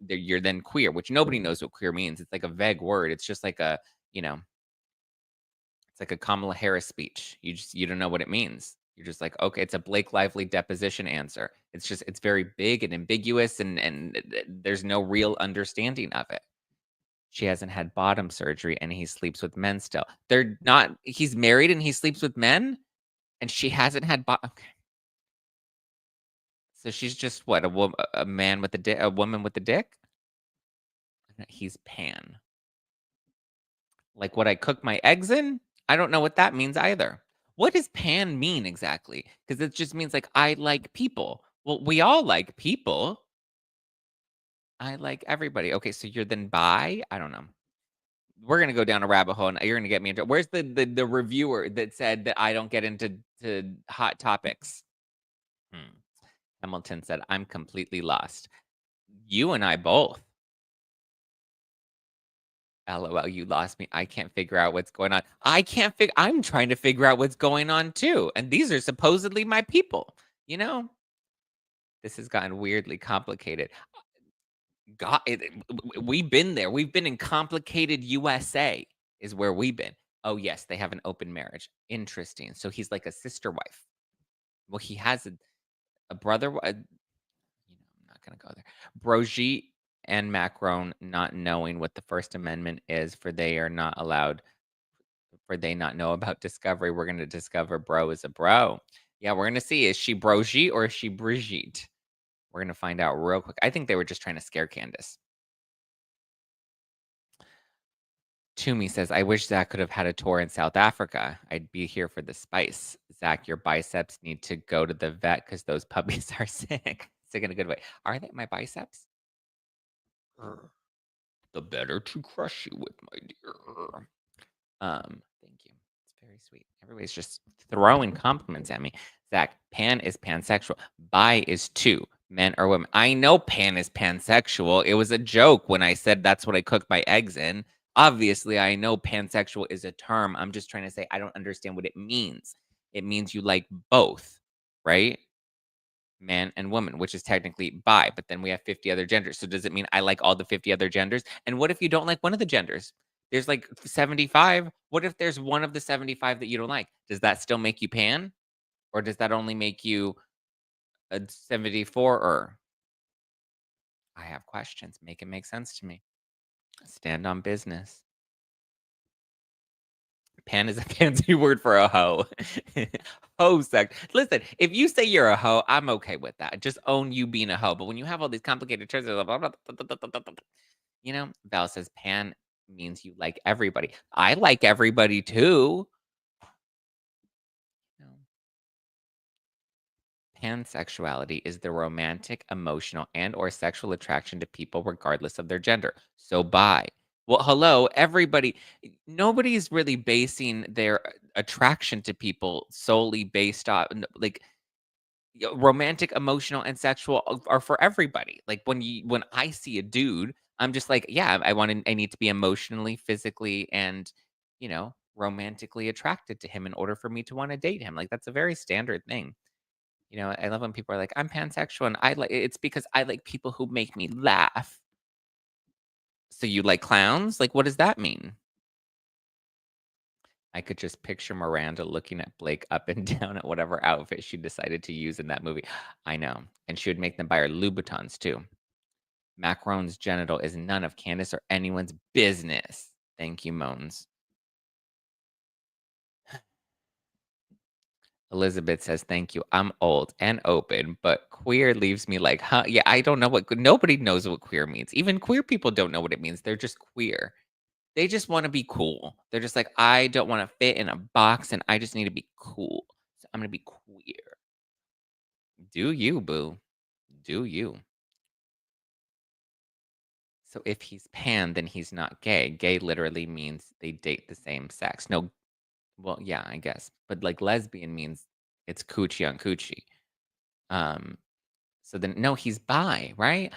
[SPEAKER 1] You're then queer, which nobody knows what queer means. It's like a vague word. It's just like a it's like a Kamala Harris speech. You don't know what it means. You're just like, okay, it's a Blake Lively deposition answer. It's very big and ambiguous, and there's no real understanding of it. She hasn't had bottom surgery, and he sleeps with men still. They're not. He's married and he sleeps with men, and she hasn't had bottom. Okay. So she's just what, a man with a dick, a woman with a dick? He's pan. Like what I cook my eggs in? I don't know what that means either. What does pan mean exactly? Because it just means like I like people. Well, we all like people. I like everybody. Okay, so you're then bi? I don't know. We're gonna go down a rabbit hole, and you're gonna get me into. Where's the reviewer that said that I don't get into hot topics? Hamilton said, "I'm completely lost." You and I both. LOL, you lost me. I can't figure out what's going on. I'm trying to figure out what's going on too. And these are supposedly my people. You know, this has gotten weirdly complicated. God, we've been there. We've been in complicated USA, is where we've been. Oh, yes, they have an open marriage. Interesting. So he's like a sister wife. Well, he has a brother. I'm not going to go there. Brogy and Macron not knowing what the First Amendment is, for they are not allowed, for they not know about discovery. We're going to discover bro is a bro. Yeah, we're going to see. Is she Brogy or is she Brigitte? We're going to find out real quick. I think they were just trying to scare Candace. Toomey says, I wish Zack could have had a tour in South Africa. I'd be here for the spice. Zack, your biceps need to go to the vet because those puppies are sick. Sick in a good way. Are they my biceps? The better to crush you with, my dear. Thank you. It's very sweet. Everybody's just throwing compliments at me. Zack, pan is pansexual. Bi is two, men or women. I know pan is pansexual. It was a joke when I said that's what I cook my eggs in. Obviously, I know pansexual is a term. I'm just trying to say I don't understand what it means. It means you like both, right? Man and woman, which is technically bi, but then we have 50 other genders. So does it mean I like all the 50 other genders? And what if you don't like one of the genders? There's like 75. What if there's one of the 75 that you don't like? Does that still make you pan? Or does that only make you a 74er? I have questions. Make it make sense to me. Stand on business. Pan is a fancy word for a hoe. Hoe sex. Listen, if you say you're a hoe, I'm okay with that. Just own you being a hoe. But when you have all these complicated terms, you know, Val says pan means you like everybody. I like everybody too. You know, pansexuality is the romantic, emotional, and or sexual attraction to people regardless of their gender. So bi. Well, hello, everybody. Nobody's really basing their attraction to people solely based on like romantic, emotional, and sexual are for everybody. Like when I see a dude, I'm just like, yeah, I need to be emotionally, physically, and romantically attracted to him in order for me to want to date him. Like that's a very standard thing. I love when people are like, I'm pansexual, and it's because I like people who make me laugh. So you like clowns? Like, what does that mean? I could just picture Miranda looking at Blake up and down at whatever outfit she decided to use in that movie. I know. And she would make them buy her Louboutins too. Macron's genital is none of Candace or anyone's business. Thank you, Moans. Elizabeth says, thank you. I'm old and open, but queer leaves me like, huh? Yeah, I don't know nobody knows what queer means. Even queer people don't know what it means. They're just queer. They just want to be cool. They're just like, I don't want to fit in a box and I just need to be cool. So I'm going to be queer. Do you, boo? Do you? So if he's pan, then he's not gay. Gay literally means they date the same sex. No, well, yeah, I guess. But like lesbian means it's coochie on coochie. So then no, he's bi, right?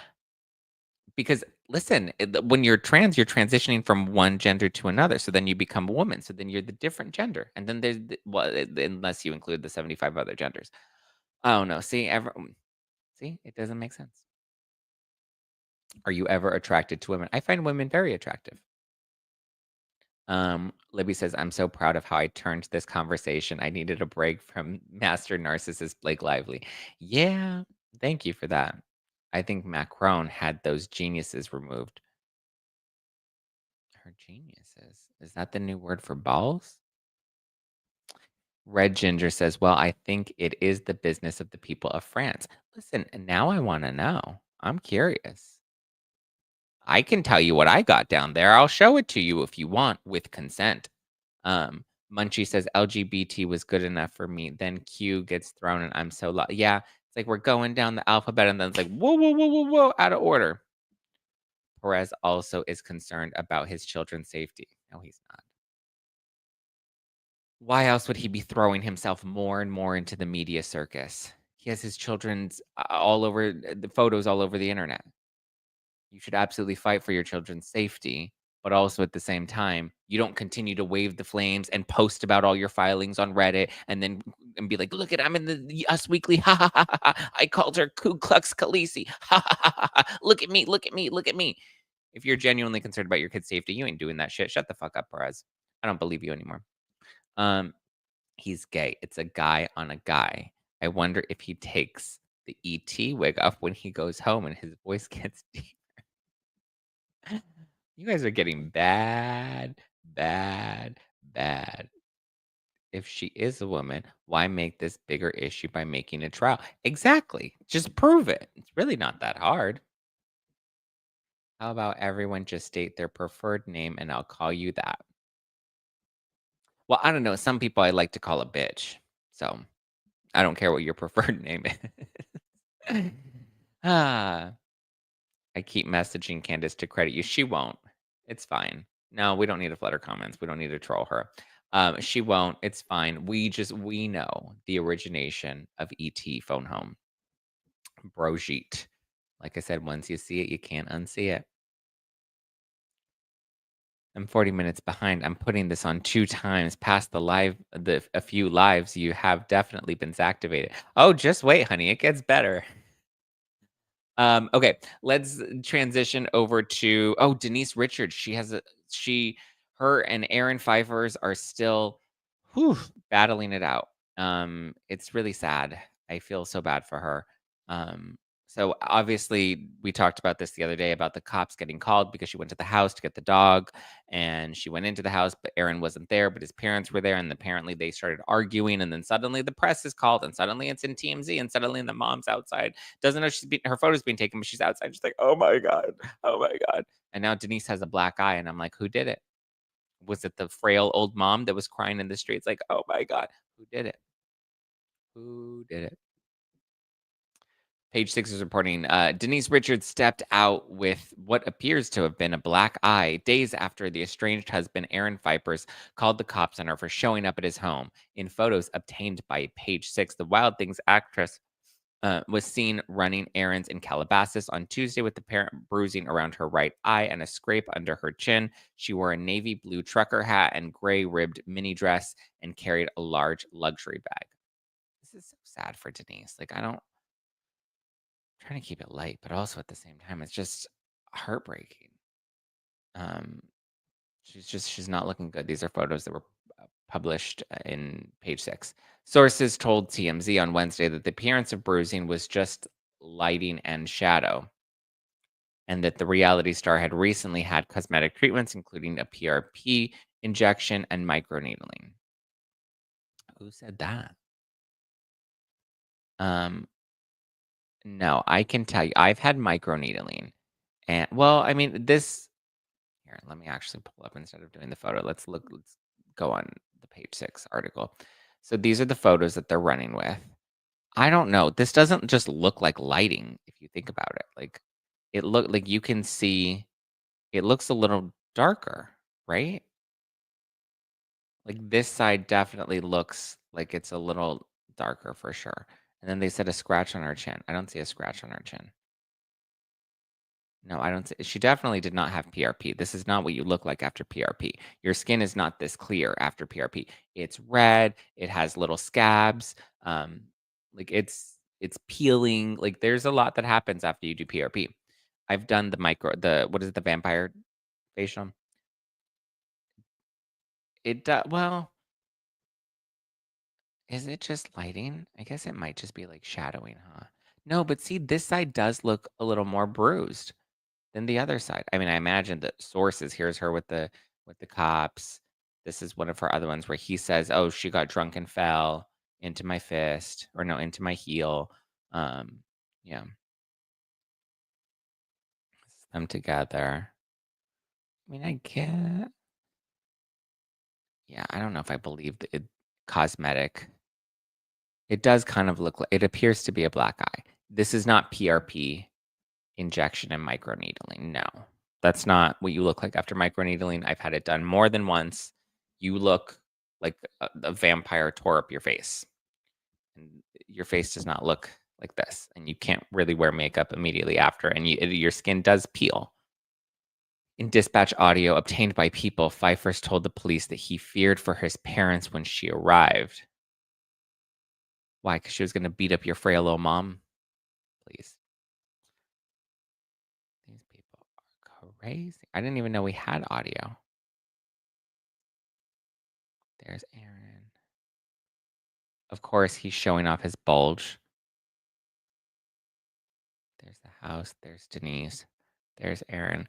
[SPEAKER 1] Because listen, when you're trans, you're transitioning from one gender to another. So then you become a woman. So then you're the different gender. And then unless you include the 75 other genders. Oh no, see, see, it doesn't make sense. Are you ever attracted to women? I find women very attractive. Libby says, I'm so proud of how I turned this conversation. I needed a break from master narcissist Blake Lively. Yeah, thank you for that. I think Macron had those geniuses removed. Her geniuses? Is that the new word for balls? Red Ginger says, "Well, I think it is the business of the people of France." Listen, now I wanna know. I'm curious. I can tell you what I got down there. I'll show it to you if you want with consent. Munchie says LGBT was good enough for me. Then Q gets thrown and I'm so yeah, it's like we're going down the alphabet and then it's like whoa, whoa, whoa, whoa, whoa, out of order. Perez also is concerned about his children's safety. No, he's not. Why else would he be throwing himself more and more into the media circus? He has his children's all over the photos all over the internet. You should absolutely fight for your children's safety, but also at the same time, you don't continue to wave the flames and post about all your filings on Reddit and be like, "Look at I'm in the Us Weekly. Ha ha ha ha. Ha. I called her Ku Klux Khaleesi. Ha ha ha ha. Ha. Look at me. Look at me. Look at me." If you're genuinely concerned about your kid's safety, you ain't doing that shit. Shut the fuck up, Perez. I don't believe you anymore. Um, he's gay. It's a guy on a guy. I wonder if he takes the ET wig off when he goes home and his voice gets deep. You guys are getting bad, bad, bad. If she is a woman, why make this bigger issue by making a trial? Exactly. Just prove it. It's really not that hard. How about everyone just state their preferred name and I'll call you that? Well, I don't know. Some people I like to call a bitch. So I don't care what your preferred name is. ah, I keep messaging Candace to credit you. She won't. It's fine. No, we don't need to flood her comments. We don't need to troll her. She won't. It's fine. We know the origination of ET phone home. Brojeet. Like I said, once you see it, you can't unsee it. I'm 40 minutes behind. I'm putting this on 2 times past a few lives. You have definitely been activated. Oh, just wait, honey. It gets better. Okay, let's transition over to Denise Richards. Her and Aaron Pfeifers are still whew, battling it out. It's really sad. I feel so bad for her. So obviously we talked about this the other day about the cops getting called because she went to the house to get the dog and she went into the house, but Aaron wasn't there, but his parents were there, and apparently they started arguing, and then suddenly the press is called, and suddenly it's in TMZ, and suddenly the mom's outside doesn't know her photo's being taken, but she's outside. She's like, "Oh my god, oh my god!" And now Denise has a black eye, and I'm like, "Who did it? Was it the frail old mom that was crying in the streets?" Like, "Oh my god, who did it? Who did it?" Page Six is reporting Denise Richards stepped out with what appears to have been a black eye days after the estranged husband, Aaron Phypers, called the cops on her for showing up at his home. In photos obtained by Page Six, the Wild Things actress was seen running errands in Calabasas on Tuesday with apparent bruising around her right eye and a scrape under her chin. She wore a navy blue trucker hat and gray ribbed mini dress and carried a large luxury bag. This is so sad for Denise. Like, I don't trying to keep it light, but also at the same time, it's just heartbreaking. Um, she's not looking good. These are photos that were published in Page Six. Sources told TMZ on Wednesday that the appearance of bruising was just lighting and shadow, and that the reality star had recently had cosmetic treatments, including a PRP injection and microneedling. Who said that? No, I can tell you, I've had microneedling, and well, I mean, this here, let me actually pull up instead of doing the photo. Let's go on the Page Six article. So these are the photos that they're running with. I don't know. This doesn't just look like lighting if you think about it. Like it look like you can see it looks a little darker, right? Like this side definitely looks like it's a little darker for sure. And then they said a scratch on her chin. I don't see a scratch on her chin. No, I don't see she definitely did not have PRP. This is not what you look like after PRP. Your skin is not this clear after PRP. It's red, it has little scabs, like it's peeling, like there's a lot that happens after you do PRP. I've done the what is it, the vampire facial? Well, is it just lighting? I guess it might just be like shadowing, huh? No, but see, this side does look a little more bruised than the other side. I mean, I imagine the sources here's her with the cops. This is one of her other ones where he says, "Oh, she got drunk and fell into my fist, or no, into my heel." Yeah, them together. I mean, I get. Yeah, I don't know if I believe that cosmetic. It does kind of look like it appears to be a black eye. This is not PRP injection and microneedling. No, that's not what you look like after microneedling. I've had it done more than once. You look like a vampire tore up your face, and your face does not look like this. And you can't really wear makeup immediately after, and your skin does peel. In dispatch audio obtained by People, Phypers told the police that he feared for his parents when she arrived. Why? Because she was going to beat up your frail little mom? Please. These people are crazy. I didn't even know we had audio. There's Aaron. Of course, he's showing off his bulge. There's the house. There's Denise. There's Aaron.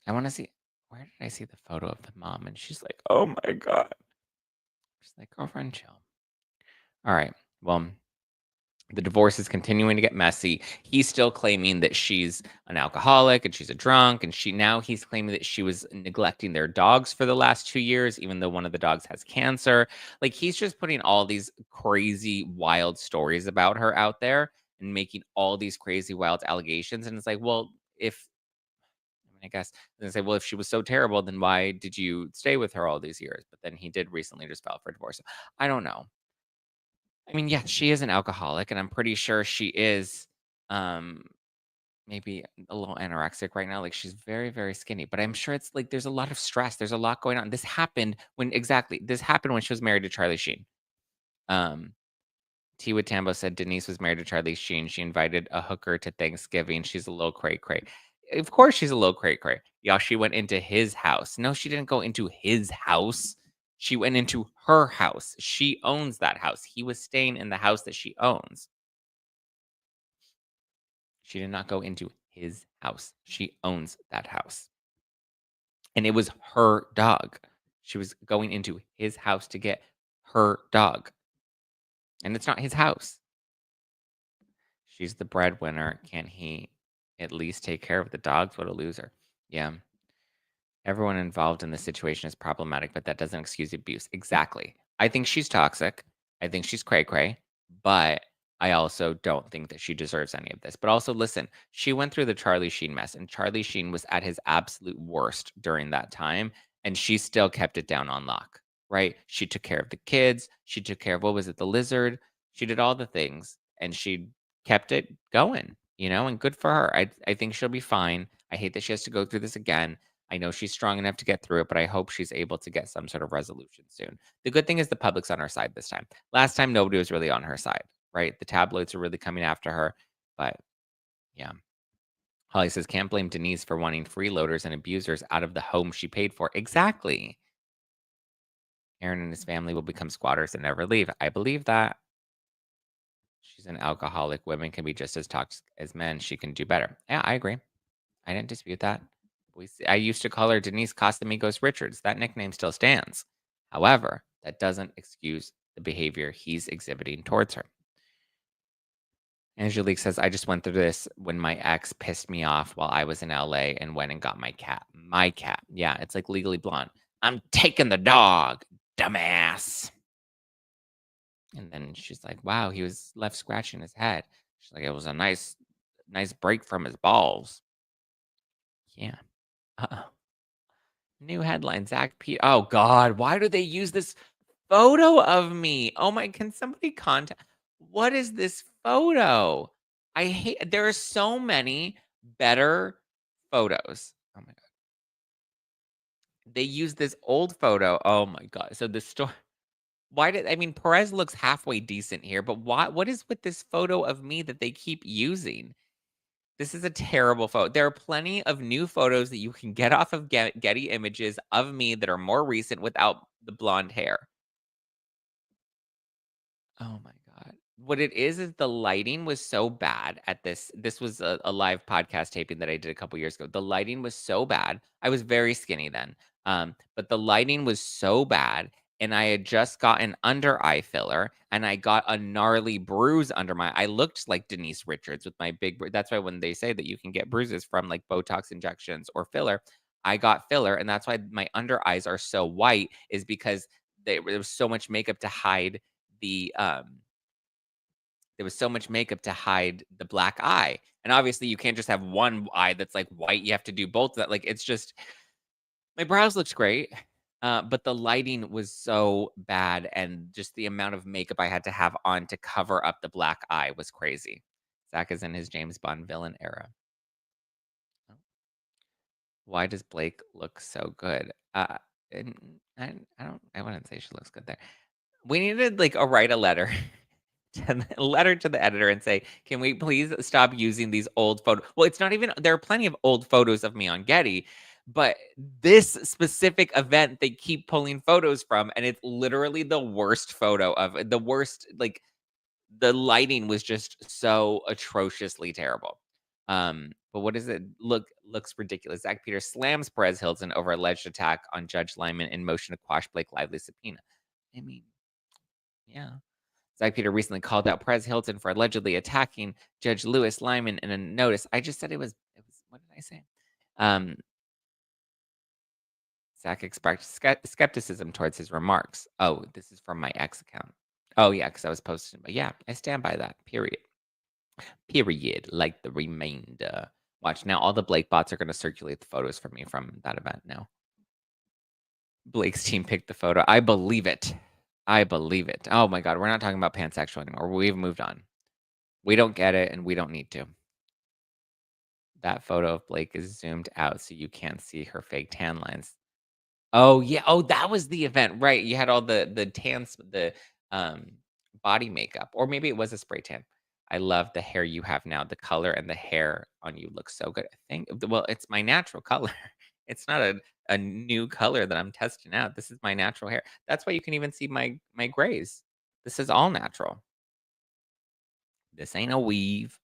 [SPEAKER 1] I want to see. Where did I see the photo of the mom? And she's like, oh my God. She's like, girlfriend, chill. All right. Well, the divorce is continuing to get messy. He's still claiming that she's an alcoholic and she's a drunk. And he's claiming that she was neglecting their dogs for the last 2 years, even though one of the dogs has cancer. Like, he's just putting all these crazy, wild stories about her out there and making all these crazy, wild allegations. And it's like, well, I guess they say, well, if she was so terrible, then why did you stay with her all these years? But then he did recently just file for divorce. I don't know. I mean, yeah, she is an alcoholic, and I'm pretty sure she is, um, maybe a little anorexic right now. Like, she's very, very skinny, but I'm sure it's like there's a lot of stress. There's a lot going on. This happened when she was married to Charlie Sheen. Um, Tiwa Tambo said Denise was married to Charlie Sheen. She invited a hooker to Thanksgiving. She's a little cray cray. Of course, she's a little cray cray. Y'all, she went into his house. No, she didn't go into his house. She went into her house. She owns that house. He was staying in the house that she owns. She did not go into his house. She owns that house. And it was her dog. She was going into his house to get her dog. And it's not his house. She's the breadwinner. Can't he at least take care of the dogs? What a loser. Yeah. Everyone involved in the situation is problematic, but that doesn't excuse abuse. Exactly. I think she's toxic. I think she's cray cray, but I also don't think that she deserves any of this. But also, listen, she went through the Charlie Sheen mess, and Charlie Sheen was at his absolute worst during that time, and she still kept it down on lock, right? She took care of the kids. She took care of, what was it, the lizard? She did all the things, and she kept it going, and good for her. I think she'll be fine. I hate that she has to go through this again. I know she's strong enough to get through it, but I hope she's able to get some sort of resolution soon. The good thing is the public's on her side this time. Last time, nobody was really on her side, right? The tabloids are really coming after her, but yeah. Holly says, can't blame Denise for wanting freeloaders and abusers out of the home she paid for. Exactly. Aaron and his family will become squatters and never leave. I believe that. She's an alcoholic. Women can be just as toxic as men. She can do better. Yeah, I agree. I didn't dispute that. I used to call her Denise Casamigos Richards. That nickname still stands. However, that doesn't excuse the behavior he's exhibiting towards her. Angelique says, I just went through this when my ex pissed me off while I was in LA and went and got my cat. My cat. Yeah, it's like Legally Blonde. I'm taking the dog, dumbass. And then she's like, wow, he was left scratching his head. She's like, it was a nice break from his balls. Yeah. Uh-oh. New headline, Zack oh God, why do they use this photo of me? Oh my, can somebody contact? What is this photo? I hate, there are so many better photos. Oh my God. They use this old photo. Oh my God. So the story, Perez looks halfway decent here, but what is with this photo of me that they keep using? This is a terrible photo. There are plenty of new photos that you can get off of Getty Images of me that are more recent without the blonde hair. Oh my God. What it is the lighting was so bad at this. This was a live podcast taping that I did a couple years ago. The lighting was so bad. I was very skinny then. But the lighting was so bad, and I had just gotten under eye filler, and I got a gnarly bruise under my I looked like Denise Richards with my big that's why when they say that you can get bruises from, like, Botox injections or filler, I got filler, and that's why my under eyes are so white is because there was so much makeup to hide the, there was so much makeup to hide the black eye, and obviously, you can't just have one eye that's, like, white, you have to do both of that, like, it's just my brows looked great, but the lighting was so bad, and just the amount of makeup I had to have on to cover up the black eye was crazy. Zack is in his James Bond villain era. Oh, why does Blake look so good? And I wouldn't say she looks good there. We needed, like, write a letter a letter to the editor and say, "Can we please stop using these old photos?" Well, it's not even there are plenty of old photos of me on Getty, but this specific event they keep pulling photos from, and it's literally the worst photo of the worst, like, the lighting was just so atrociously terrible. But what is it? Looks ridiculous. Zach Peters slams Perez Hilton over alleged attack on Judge Lyman in motion to quash Blake Lively's subpoena. I mean, yeah. Zack Peter recently called out Perez Hilton for allegedly attacking Judge Lewis Lyman in a notice. I just said it was what did I say? Um, Zach expressed skepticism towards his remarks. Oh, this is from my ex account. Oh yeah, because I was posting. But yeah, I stand by that. Period. Period. Like the remainder. Watch now. All the Blake bots are going to circulate the photos for me from that event now. Blake's team picked the photo. I believe it. I believe it. Oh my god, we're not talking about pansexual anymore. We've moved on. We don't get it, and we don't need to. That photo of Blake is zoomed out so you can't see her fake tan lines. Oh, yeah. Oh, that was the event, right. You had all the tans um, body makeup, or maybe it was a spray tan. I love the hair you have now. The color and the hair on you looks so good. I think well, it's my natural color. It's not a new color that I'm testing out. This is my natural hair. That's why you can even see my grays. This is all natural. This ain't a weave.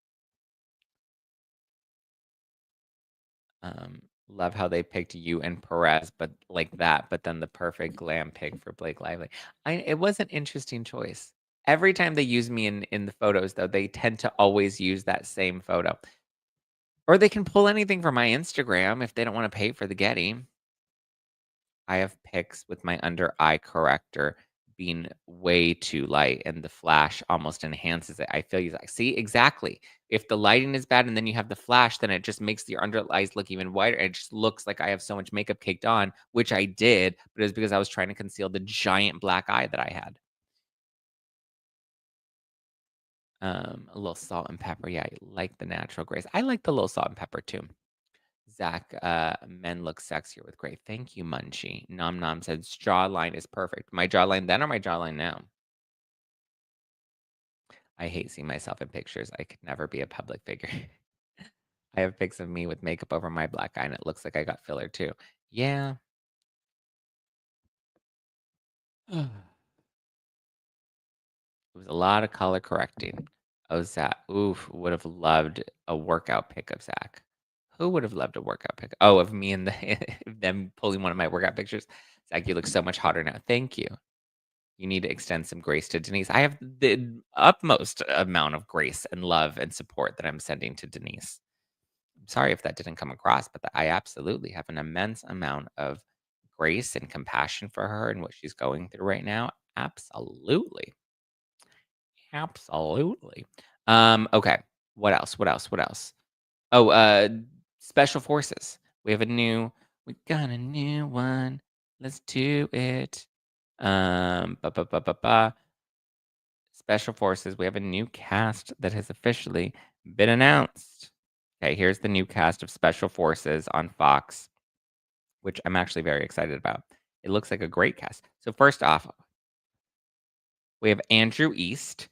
[SPEAKER 1] Love how they picked you and Perez, but like that, but then the perfect glam pick for Blake Lively. It was an interesting choice. Every time they use me in the photos, though, they tend to always use that same photo. Or they can pull anything from my Instagram if they don't want to pay for the Getty. I have pics with my under eye corrector being way too light, and the flash almost enhances it. I feel you. Like, see, exactly. If the lighting is bad and then you have the flash, then it just makes your under eyes look even whiter. It just looks like I have so much makeup caked on, which I did, but it was because I was trying to conceal the giant black eye that I had. A little salt and pepper. Yeah, I like the natural grace. I like the little salt and pepper too. Zach, men look sexier with gray. Thank you, Munchie. Nom Nom says jawline is perfect. My jawline then or my jawline now? I hate seeing myself in pictures. I could never be a public figure. I have pics of me with makeup over my black eye, and it looks like I got filler too. Yeah. It was a lot of color correcting. Oh, Zach. Oof. Would have loved a workout pic of Zach. Who would have loved a workout pic? Oh, of me and them pulling one of my workout pictures. Zach, you look so much hotter now. Thank you. You need to extend some grace to Denise. I have the utmost amount of grace and love and support that I'm sending to Denise. I'm sorry if that didn't come across, but I absolutely have an immense amount of grace and compassion for her and what she's going through right now. Absolutely. Absolutely. Okay. What else? What else? What else? Oh, special forces. We got a new one. Let's do it. Ba ba ba ba ba. Special Forces, we have a new cast that has officially been announced. Okay, here's the new cast of Special Forces on Fox, which I'm actually very excited about. It looks like a great cast. So first off, we have Andrew East.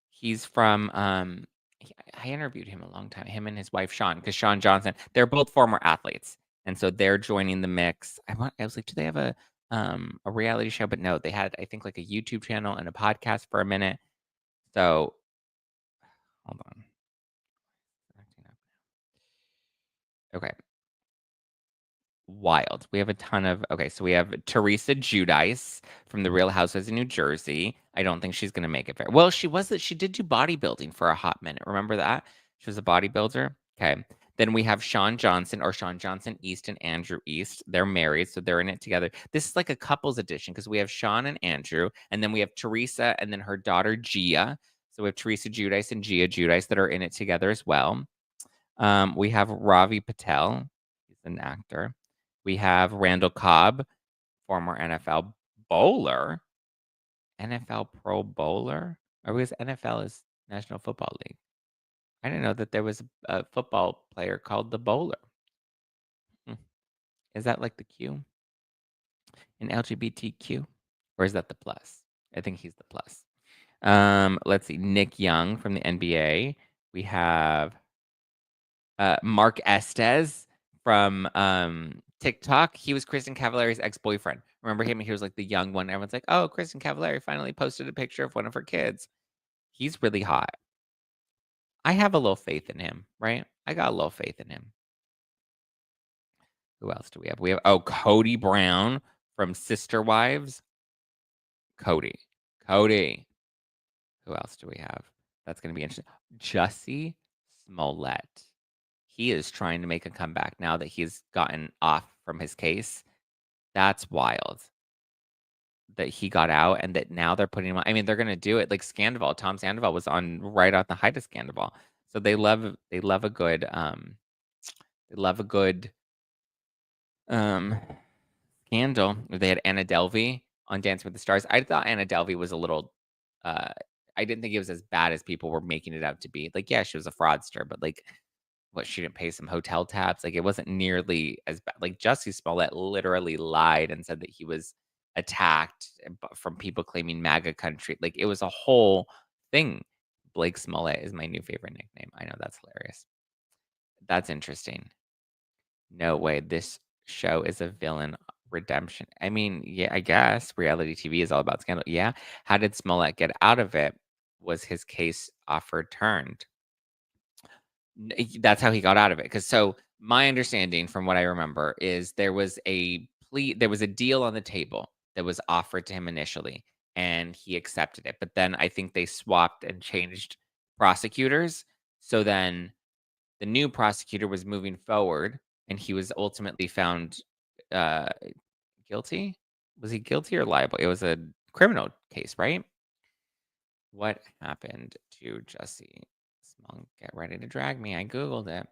[SPEAKER 1] He's from I interviewed him a long time. Him and his wife Sean, because Sean Johnson, they're both former athletes, and so they're joining the mix. I was like, do they have a reality show? But no, they had I think like a YouTube channel and a podcast for a minute. So hold on. Okay. wild. We have a ton of so we have Teresa Giudice from The Real Housewives of New Jersey. I don't think she's gonna make it very well. She did do bodybuilding for a hot minute. Remember that? She was a bodybuilder. Okay. Then we have Sean Johnson East and Andrew East. They're married, so they're in it together. This is like a couples edition because we have Sean and Andrew, and then we have Teresa and then her daughter Gia. So we have Teresa Giudice and Gia Giudice that are in it together as well. We have Ravi Patel. He's an actor. We have Randall Cobb, former NFL bowler. NFL Pro Bowler? Or was NFL is National Football League? I didn't know that there was a football player called the bowler. Is that like the Q in LGBTQ? Or is that the plus? I think he's the plus. Let's see. Nick Young from the NBA. We have Mark Estes from TikTok. He was Kristen Cavallari's ex-boyfriend. Remember him? He was like the young one. Everyone's like, oh, Kristen Cavallari finally posted a picture of one of her kids. He's really hot. I have a little faith in him, right? I got a little faith in him. Who else do we have? We have Cody Brown from Sister Wives. Cody. Who else do we have? That's going to be interesting. Jussie Smollett. He is trying to make a comeback now that he's gotten off from his case. That's wild. That he got out and that now they're putting him on. I mean, they're going to do it like Scandival. Tom Sandoval was on right at the height of Scandival. So they love a good scandal. They had Anna Delvey on Dancing with the Stars. I thought Anna Delvey was a little I didn't think it was as bad as people were making it out to be. Like, yeah, she was a fraudster, but like what, she didn't pay some hotel tabs? Like, it wasn't nearly as bad. Like, Jussie Smollett literally lied and said that he was attacked from people claiming MAGA country. Like, it was a whole thing. Blake Smollett is my new favorite nickname. I know, that's hilarious. That's interesting. No way. This show is a villain redemption. I mean, yeah, I guess reality TV is all about scandal. Yeah. How did Smollett get out of it? Was his case overturned? That's how he got out of it. Because so my understanding from what I remember is there was a deal on the table that was offered to him initially, and he accepted it. But then I think they swapped and changed prosecutors. So then the new prosecutor was moving forward, and he was ultimately found guilty. Was he guilty or liable? It was a criminal case, right? What happened to Jussie Smollett? Get ready to drag me. I Googled it.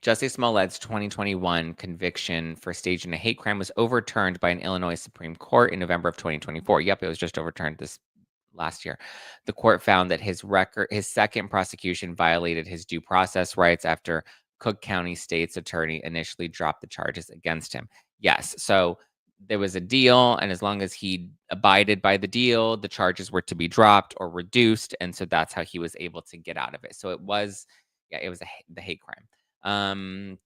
[SPEAKER 1] Jussie Smollett's 2021 conviction for staging a hate crime was overturned by an Illinois Supreme Court in November of 2024. Yep, it was just overturned this last year. The court found that his second prosecution violated his due process rights after Cook County State's attorney initially dropped the charges against him. Yes, so there was a deal, and as long as he abided by the deal, the charges were to be dropped or reduced, and so that's how he was able to get out of it. So it was the hate crime.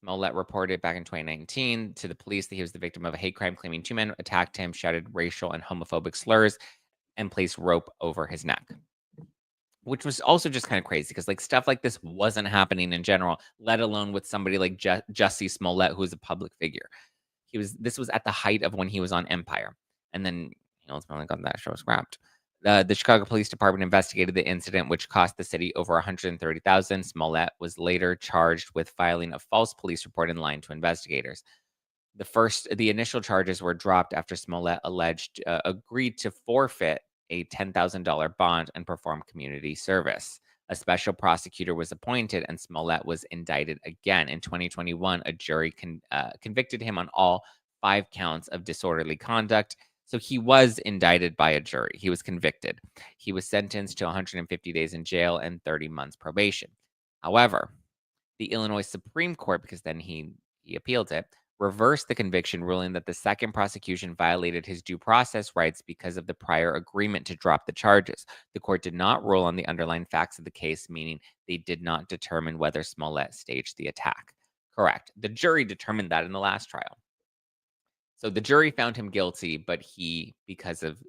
[SPEAKER 1] Smollett reported back in 2019 to the police that he was the victim of a hate crime, claiming two men attacked him, shouted racial and homophobic slurs, and placed rope over his neck. Which was also just kind of crazy because like stuff like this wasn't happening in general, let alone with somebody like Jussie Smollett, who is a public figure. This was at the height of when he was on Empire, and then ultimately got that show scrapped. The Chicago Police Department investigated the incident, which cost the city over $130,000. Smollett was later charged with filing a false police report and lying to investigators. The initial charges were dropped after Smollett agreed to forfeit a $10,000 bond and perform community service. A special prosecutor was appointed, and Smollett was indicted again. In 2021, a jury convicted him on all 5 counts of disorderly conduct. So he was indicted by a jury. He was convicted. He was sentenced to 150 days in jail and 30 months probation. However, the Illinois Supreme Court, because then he appealed it, reversed the conviction, ruling that the second prosecution violated his due process rights because of the prior agreement to drop the charges. The court did not rule on the underlying facts of the case, meaning they did not determine whether Smollett staged the attack. Correct. The jury determined that in the last trial. So the jury found him guilty, but he, because of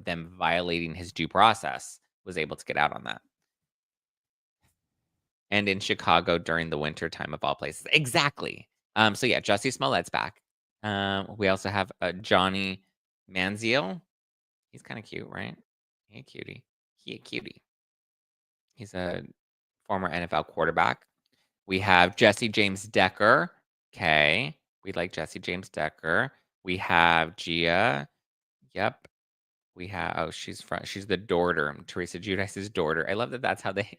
[SPEAKER 1] them violating his due process, was able to get out on that. and in Chicago during the winter time of all places. Exactly. So yeah, Jussie Smollett's back. We also have Johnny Manziel. He's kind of cute, right? He a cutie. He a cutie. He's a former NFL quarterback. We have Jesse James Decker. Okay. We like Jesse James Decker. We have Gia. Yep. We have she's the daughter, Teresa Judas's daughter. I love that that's how they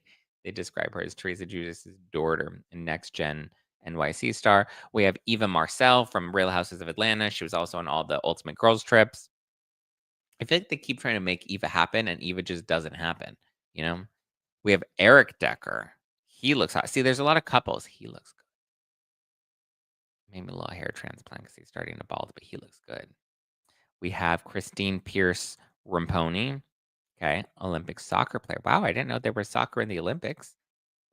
[SPEAKER 1] describe her, as Teresa Judas's daughter in Next Gen NYC star. We have Eva Marcel from Real Houses of Atlanta. She was also on all the Ultimate Girls trips. I feel like they keep trying to make Eva happen, and Eva just doesn't happen, you know? We have Eric Decker. He looks hot. See, there's a lot of couples. He looks good. Maybe a little hair transplant because he's starting to bald, but he looks good. We have Christine Pierce Ramponi. Okay, Olympic soccer player. Wow, I didn't know there was soccer in the Olympics.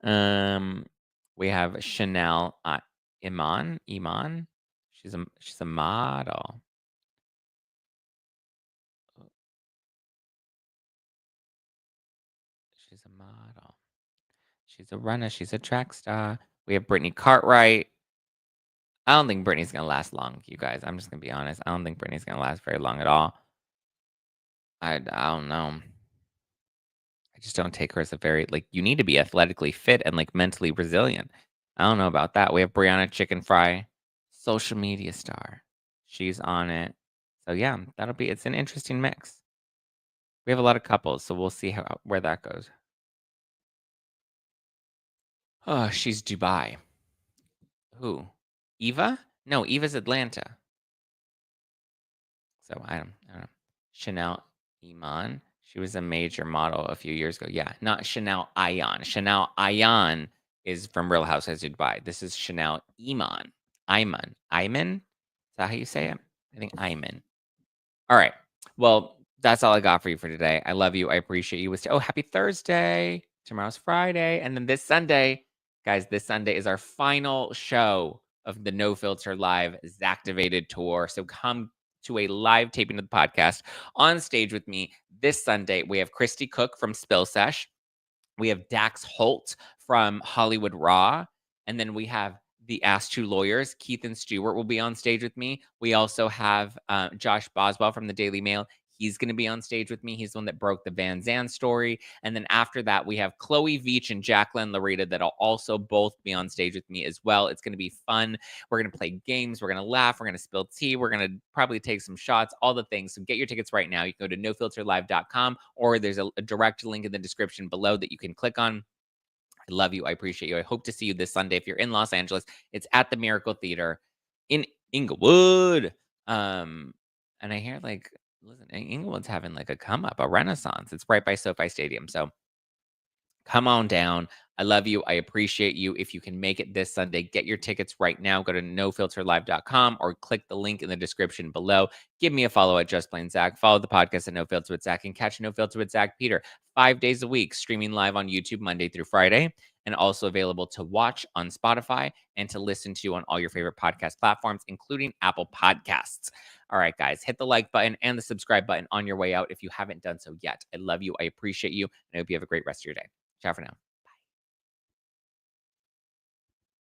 [SPEAKER 1] We have Chanel Iman. Iman. She's a model. She's a model. She's a runner. She's a track star. We have Brittany Cartwright. I don't think Brittany's gonna last long, you guys. I'm just gonna be honest. I don't think Brittany's gonna last very long at all. I don't know. I just don't take her as a very you need to be athletically fit and mentally resilient. I don't know about that. We have Brianna Chicken Fry, social media star. She's on it. So yeah, it's an interesting mix. We have a lot of couples, so we'll see where that goes. Oh, she's Dubai. Who? Eva? No, Eva's Atlanta. So I don't know. Chanel Iman. She was a major model a few years ago. Yeah, not Chanel Ayan. Chanel Ayan is from Real Housewives of Dubai. This is Chanel Iman. Iman. Iman? Is that how you say it? I think Iman. All right. Well, that's all I got for you for today. I love you. I appreciate you. Oh, happy Thursday. Tomorrow's Friday. And then this Sunday, guys, this Sunday is our final show of the No Filter Live Zactivated tour. So come to a live taping of the podcast on stage with me this Sunday. We have Christy Cook from Spill Sesh. We have Dax Holt from Hollywood Raw. And then we have the Ask Two Lawyers. Keith and Stewart will be on stage with me. We also have Josh Boswell from the Daily Mail. He's going to be on stage with me. He's the one that broke the Van Zandt story. And then after that, we have Chloe Veach and Jacqueline Larita that'll also both be on stage with me as well. It's going to be fun. We're going to play games. We're going to laugh. We're going to spill tea. We're going to probably take some shots, all the things. So get your tickets right now. You can go to nofilterlive.com, or there's a direct link in the description below that you can click on. I love you. I appreciate you. I hope to see you this Sunday. If you're in Los Angeles, it's at the Miracle Theater in Inglewood. And I hear listen, Inglewood's having a come up, a renaissance. It's right by SoFi Stadium. So come on down. I love you. I appreciate you. If you can make it this Sunday, get your tickets right now. Go to nofilterlive.com or click the link in the description below. Give me a follow at Just Plain Zack. Follow the podcast at No Filter with Zack, and catch No Filter with Zack Peter 5 days a week, streaming live on YouTube Monday through Friday, and also available to watch on Spotify and to listen to on all your favorite podcast platforms, including Apple Podcasts. All right, guys, hit the like button and the subscribe button on your way out if you haven't done so yet. I love you. I appreciate you. And I hope you have a great rest of your day. Ciao for now.